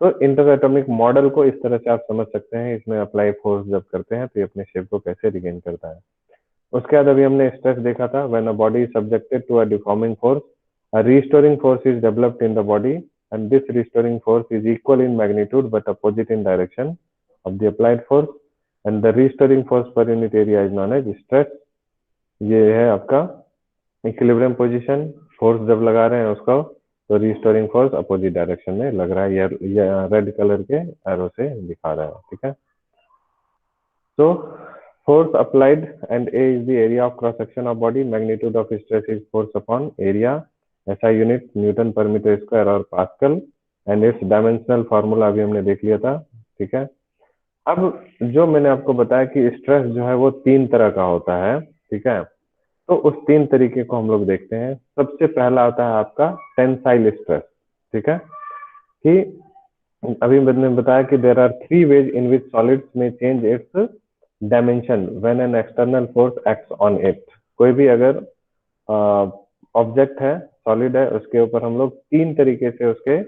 तो इंटर एटॉमिक मॉडल को इस तरह से आप समझ सकते हैं, इसमें अप्लाई फोर्स जब करते हैं तो ये अपने शेप को कैसे रिगेन करता है। उसके बाद अभी हमने स्ट्रेस देखा था। When a body is subjected to a deforming force, a restoring force is developed in the body and this restoring force is equal in magnitude but opposite in direction of the applied force and the restoring force per unit area is known as stress. ये है आपका इक्विलिब्रियम पोजीशन, फोर्स जब लगा रहे हैं उसको, तो रिस्टोरिंग फोर्स अपोजिट डायरेक्शन में लग रहा है, ये रेड कलर के एरो से दिखा रहा है। ठीक है, तो force applied and A is the area of cross section of body, magnitude of stress is force upon area, SI unit Newton per metre square और pascal, and it's dimensional formula अभी हमने देख लिया था। ठीक है, अब जो मैंने आपको बताया कि स्ट्रेस जो है वो 3 तरह का होता है। ठीक है, तो उस 3 तरीके को हम लोग देखते हैं। सबसे पहला आता है आपका टेंसाइल स्ट्रेस। ठीक है, कि अभी मैंने बताया कि there are 3 ways in which solids may change its dimension when an external force acts on it. कोई भी अगर ऑब्जेक्ट है, सॉलिड है, उसके ऊपर हम लोग 3 तरीके से उसके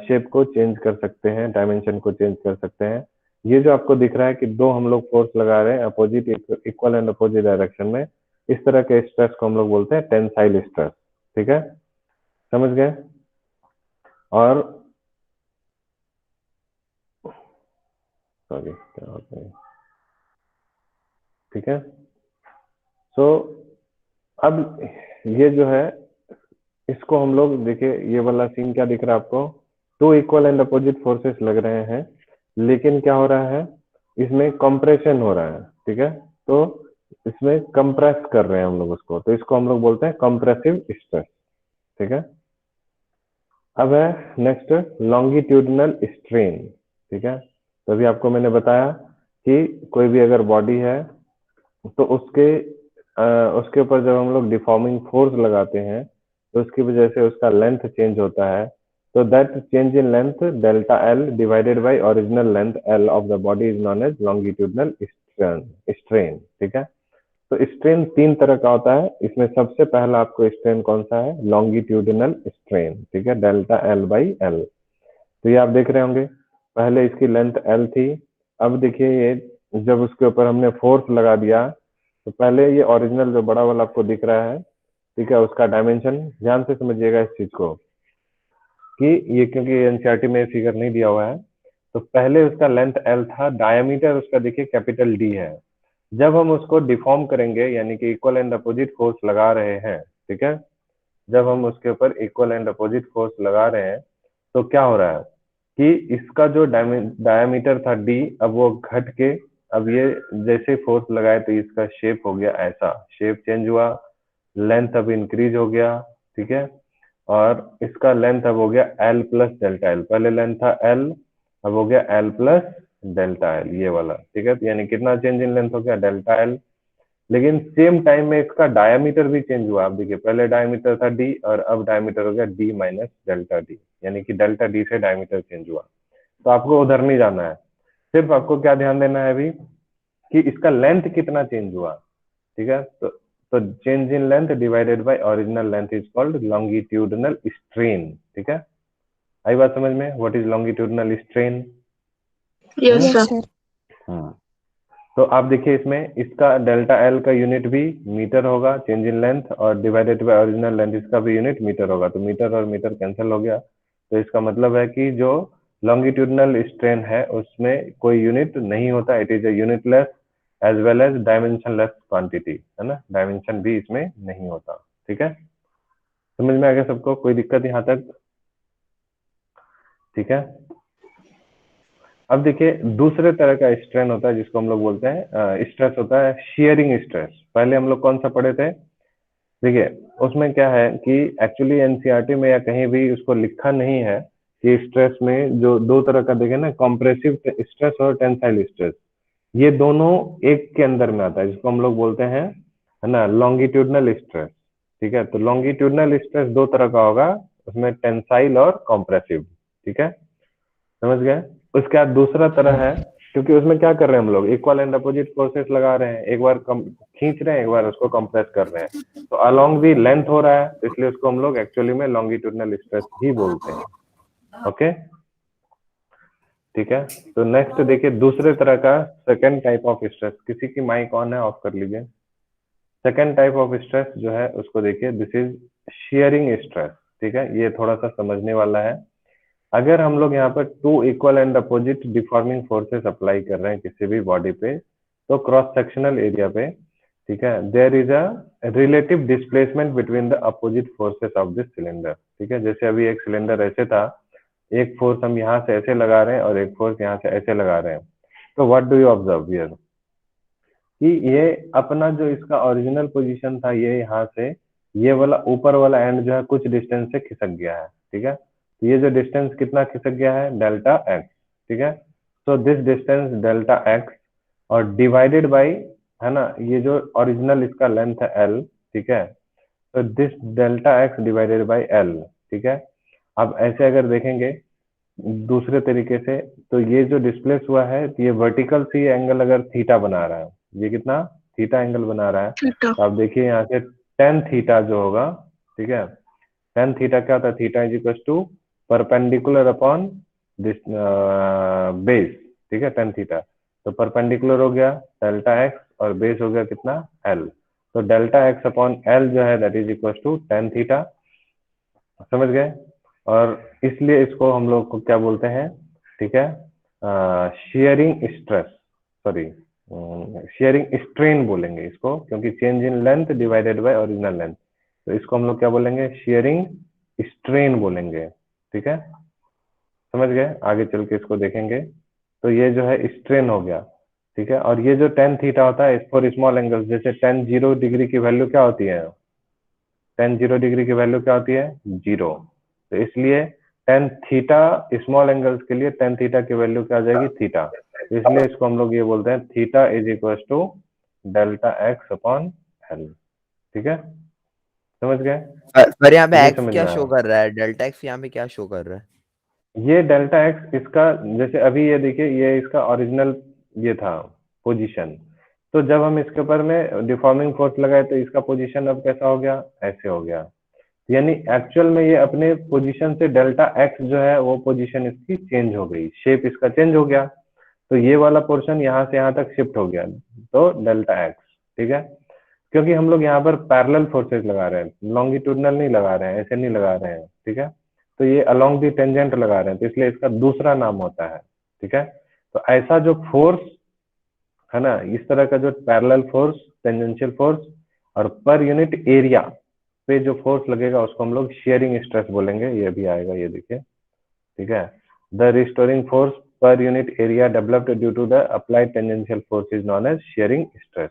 शेप को चेंज कर सकते हैं, डायमेंशन को चेंज कर सकते हैं। ये जो आपको दिख रहा है कि 2 हम लोग फोर्स लगा रहे हैं opposite, equal and opposite direction में, इस तरह के स्ट्रेस को हम लोग बोलते हैं टेंसाइल स्ट्रेस। ठीक है, समझ गए? और सॉरी क्या होता है, ठीक है। सो अब ये जो है, इसको हम लोग देखिए, ये वाला सीन क्या दिख रहा है आपको, 2 इक्वल एंड अपोजिट फोर्सेस लग रहे हैं, लेकिन क्या हो रहा है, इसमें कंप्रेशन हो रहा है। ठीक है, तो इसमें कंप्रेस कर रहे हैं हम लोग उसको, तो इसको हम लोग बोलते हैं कंप्रेसिव स्ट्रेस। ठीक है, अब है नेक्स्ट लॉन्गिट्यूडिनल स्ट्रेन। ठीक है, तो अभी आपको मैंने बताया कि कोई भी अगर बॉडी है तो उसके ऊपर जब हम लोग डिफॉर्मिंग फोर्स लगाते हैं तो उसकी वजह से उसका लेंथ चेंज होता है। तो that change in length delta L divided by original length L of the body is known as longitudinal strain. ठीक है, तो स्ट्रेन 3 तरह का होता है। इसमें सबसे पहला आपको स्ट्रेन कौन सा है, लॉन्गिट्यूडिनल स्ट्रेन। ठीक है, डेल्टा एल बाई एल। तो ये आप देख रहे होंगे, पहले इसकी लेंथ एल थी, अब देखिए ये जब उसके ऊपर हमने फोर्स लगा दिया, तो पहले ये ओरिजिनल जो बड़ा वाला आपको दिख रहा है, ठीक है, उसका डायमेंशन ध्यान से समझिएगा इस चीज को, कि ये क्योंकि एनसीईआरटी में फिगर नहीं दिया हुआ है, तो पहले उसका लेंथ एल था, डायमीटर उसका देखिए कैपिटल डी है। जब हम उसको डिफॉर्म करेंगे, यानी कि इक्वल एंड अपोजिट फोर्स लगा रहे हैं, ठीक है, जब हम उसके ऊपर इक्वल एंड अपोजिट फोर्स लगा रहे हैं, तो क्या हो रहा है कि इसका जो डायमीटर था डी, अब वो घट के, अब ये जैसे फोर्स लगाए तो इसका शेप हो गया ऐसा, शेप चेंज हुआ, लेंथ अब इंक्रीज हो गया। ठीक है, और इसका लेंथ अब हो गया एल प्लस डेल्टा एल। पहले लेंथ था एल, अब हो गया एल प्लस डेल्टा एल, ये वाला। ठीक है, तो यानी कितना चेंज इन लेंथ हो गया, डेल्टा एल। लेकिन सेम टाइम में इसका डायमीटर भी चेंज हुआ। आप देखिए, पहले डायमीटर था डी और अब डायमीटर हो गया डी माइनस डेल्टा डी, यानी कि डेल्टा डी से डायमीटर चेंज हुआ। तो आपको उधर नहीं जाना है, सिर्फ आपको क्या ध्यान देना है अभी कि इसका लेंथ कितना चेंज हुआ। ठीक है, तो change in length divided by original length is called longitudinal strain. ठीक है, आई बात समझ में, what is longitudinal strain? Yes yes sir. Sir. तो आप देखिए, इसमें इसका डेल्टा एल का यूनिट भी मीटर होगा, चेंज इन लेंथ, और डिवाइडेड बाय ओरिजिनल लेंथ इसका भी यूनिट मीटर होगा। तो मीटर और मीटर कैंसिल हो गया, तो इसका मतलब है कि जो लॉन्गिट्यूडिनल स्ट्रेन है उसमें कोई यूनिट नहीं होता, it is a unitless as well as dimensionless quantity, है ना, डायमेंशन भी इसमें नहीं होता। ठीक है, समझ में आ गया सबको, कोई दिक्कत यहाँ तक? ठीक है, अब देखिए दूसरे तरह का स्ट्रेन होता है जिसको हम लोग बोलते हैं स्ट्रेस होता है शियरिंग स्ट्रेस। पहले हम लोग कौन सा पढ़े थे, देखिए उसमें क्या है कि एक्चुअली एनसीईआरटी में या कहीं भी उसको लिखा नहीं है कि स्ट्रेस में जो 2 तरह का देखे ना, कॉम्प्रेसिव स्ट्रेस और टेंसाइल स्ट्रेस, ये दोनों एक के अंदर में आता है, जिसको हम लोग बोलते हैं, है ना, लॉन्गिट्यूडनल स्ट्रेस। ठीक है, तो लॉन्गिट्यूडनल स्ट्रेस 2 तरह का होगा, उसमें टेंसाइल और कॉम्प्रेसिव। ठीक है, समझ गए? उसके बाद दूसरा तरह है, क्योंकि उसमें क्या कर रहे हैं हम लोग, इक्वल एंड अपोजिट फोर्सेस लगा रहे हैं, एक बार खींच रहे हैं, एक बार उसको कंप्रेस कर रहे हैं, तो अलोंग दी लेंथ हो रहा है, इसलिए उसको हम लोग एक्चुअली में लॉन्गिट्यूडनल स्ट्रेस ही बोलते हैं। ओके, ठीक है, तो नेक्स्ट देखिए दूसरे तरह का सेकेंड टाइप ऑफ स्ट्रेस। किसी की माइक ऑन है, ऑफ कर लीजिए। सेकेंड टाइप ऑफ स्ट्रेस जो है उसको देखिए, दिस इज शियरिंग स्ट्रेस। ठीक है, ये थोड़ा सा समझने वाला है। अगर हम लोग यहाँ पर 2 equal and opposite deforming forces apply कर रहे हैं किसी भी बॉडी पे, तो क्रॉस सेक्शनल एरिया पे, ठीक है, there is a relative displacement between the opposite forces of this cylinder. ठीक है, जैसे अभी एक सिलेंडर ऐसे था, एक फोर्स हम यहाँ से ऐसे लगा रहे हैं और एक फोर्स यहाँ से ऐसे लगा रहे हैं, तो what do you observe here कि ये अपना जो इसका ओरिजिनल पोजीशन था, ये यहाँ से ये वाला ऊपर वाला एंड जो है कुछ डिस्टेंस से खिसक गया है। ठीक है, तो ये जो डिस्टेंस कितना खिसक गया है, डेल्टा एक्स। ठीक है, so this distance delta x और डिवाइडेड बाई, है ना, ये जो ओरिजिनल इसका लेंथ है एल। ठीक है, तो this delta x divided by L. ठीक है, अब ऐसे अगर देखेंगे, दूसरे तरीके से, तो ये जो डिस्प्लेस हुआ है ये वर्टिकल सी एंगल अगर थीटा बना रहा है, ये कितना थीटा एंगल बना रहा है, थीटा तो आप देखिए यहाँ से टेन थीटा जो होगा, ठीक है, टेन थीटा क्या होता है, theta is equal to perpendicular upon this base, ठीक है, टेन थीटा, तो परपेंडिकुलर हो गया डेल्टा एक्स और बेस हो गया कितना एल, तो डेल्टा एक्स अपॉन एल जो है that is equal to tan theta, समझ गए। और इसलिए इसको हम लोग को क्या बोलते हैं, ठीक है, sharing stress, sorry sharing strain बोलेंगे इसको, क्योंकि change in length divided by original length, तो इसको हम लोग क्या बोलेंगे, शेयरिंग स्ट्रेन बोलेंगे, ठीक है, समझ गए। आगे चल के इसको देखेंगे, तो ये जो है स्ट्रेन हो गया, ठीक है, और ये जो टेन थीटा होता है फॉर स्मॉल एंगल्स, जैसे टेन जीरो डिग्री की वैल्यू क्या होती है, टेन जीरो डिग्री की वैल्यू क्या होती है, जीरो, तो इसलिए टेन थीटा स्मॉल एंगल्स के लिए टेन थीटा की वैल्यू क्या आ जाएगी, थीटा, तो इसलिए इसको हम लोग ये बोलते हैं theta is equal to delta X upon L, ठीक है, समझ गए। पर यहाँ पे ये एक्स समझ क्या में शो आया, कर रहा है, डेल्टा एक्स यहाँ पे क्या शो कर रहा है? ये डेल्टा एक्स इसका, जैसे अभी ये देखिए ये इसका ओरिजिनल ये था पोजीशन, तो जब हम इसके ऊपर में डिफॉर्मिंग फोर्स लगाए तो इसका पोजीशन अब कैसा हो गया, ऐसे हो गया, यानी एक्चुअल में ये अपने पोजीशन से डेल्टा एक्स जो है वो पोजीशन इसकी चेंज हो गई, शेप इसका चेंज हो गया, तो ये वाला पोर्शन यहाँ से यहाँ तक शिफ्ट हो गया, तो डेल्टा एक्स, ठीक है, क्योंकि हम लोग यहाँ पर पैरेलल फोर्सेस लगा रहे हैं, लॉन्गिट्यूडनल नहीं लगा रहे हैं, ऐसे नहीं लगा रहे हैं, ठीक है, तो ये अलोंग दी टेंजेंट लगा रहे हैं, तो इसलिए इसका दूसरा नाम होता है, ठीक है, तो ऐसा जो फोर्स है ना, इस तरह का जो पैरेलल फोर्स, टेंजेंशियल फोर्स और पर यूनिट एरिया पे जो फोर्स लगेगा उसको हम लोग शेयरिंग स्ट्रेस बोलेंगे, ये भी आएगा, ये देखिए, ठीक है, the restoring force per unit area developed due to the applied tangential force is known as shearing stress,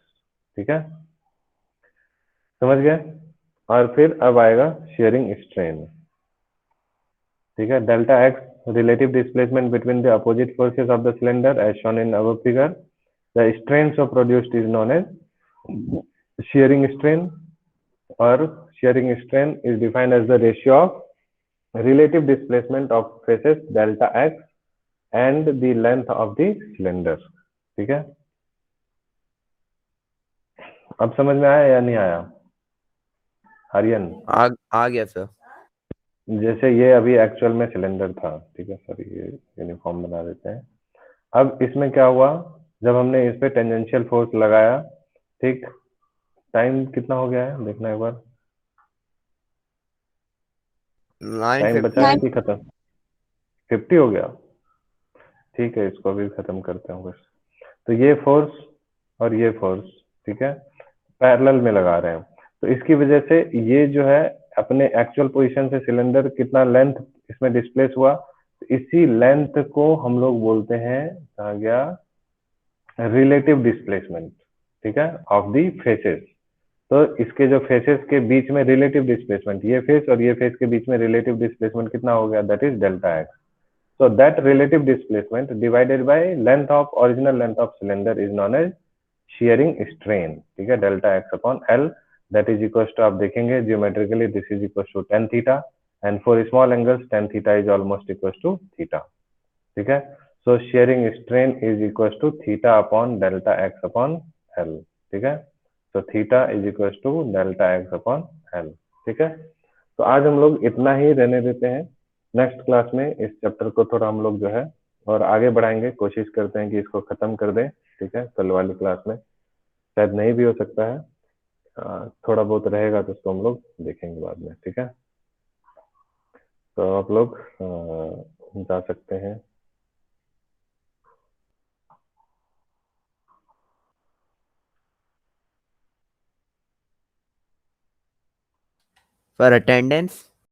ठीक है, समझ गए। और फिर अब आएगा शेयरिंग स्ट्रेन, ठीक है, delta X relative displacement between the opposite forces of the cylinder as shown in above figure, the strain so produced is known as shearing strain, or shearing strain is defined as the ratio of relative displacement of faces delta x and the length of the cylinder, ठीक है, अब समझ में आया या नहीं आया आर्यन, आ गया सर। जैसे ये अभी एक्चुअल में सिलेंडर था, ठीक है, सॉरी ये यूनिफॉर्म बना देते हैं, अब इसमें क्या हुआ, जब हमने इस पे टेंजेंशियल फोर्स लगाया, ठीक, टाइम कितना हो गया है देखना एक बार, टाइम बचा है 9:50। कि खत्म, 50 हो गया, ठीक है, इसको भी खत्म करते हैं बस, तो ये फोर्स और ये फोर्स, ठीक है, पैरेलल में लगा रहे हैं, तो इसकी वजह से ये जो है अपने एक्चुअल पोजीशन से सिलेंडर कितना लेंथ इसमें डिस्प्लेस हुआ, तो इसी लेंथ को हम लोग बोलते हैं, कहा गया, रिलेटिव डिस्प्लेसमेंट, ठीक है, ऑफ दी फेसेस, तो इसके जो फेसेस के बीच में रिलेटिव डिस्प्लेसमेंट, ये फेस और ये फेस के बीच में रिलेटिव डिस्प्लेसमेंट कितना हो गया, that is delta x, so that relative displacement divided by length of original length of cylinder is known as shearing strain, ठीक है, delta X upon L, that is equal to, आप देखेंगे geometrically this is equal to tan theta, and for small angles tan theta is almost equal to theta, ठीक है, so shearing strain is equal to theta upon delta X upon L, ठीक है, तो theta is equal to delta X upon L, ठीक है, तो आज हम लोग इतना ही रहने देते हैं, नेक्स्ट क्लास में इस चैप्टर को थोड़ा हम लोग जो है और आगे बढ़ाएंगे, कोशिश करते हैं कि इसको खत्म कर दें, ठीक है, कल वाली क्लास में, शायद नहीं भी हो सकता है, थोड़ा बहुत रहेगा तो उसको हम लोग देखेंगे बाद में, ठीक है, तो आप लोग जा सकते हैं। For attendance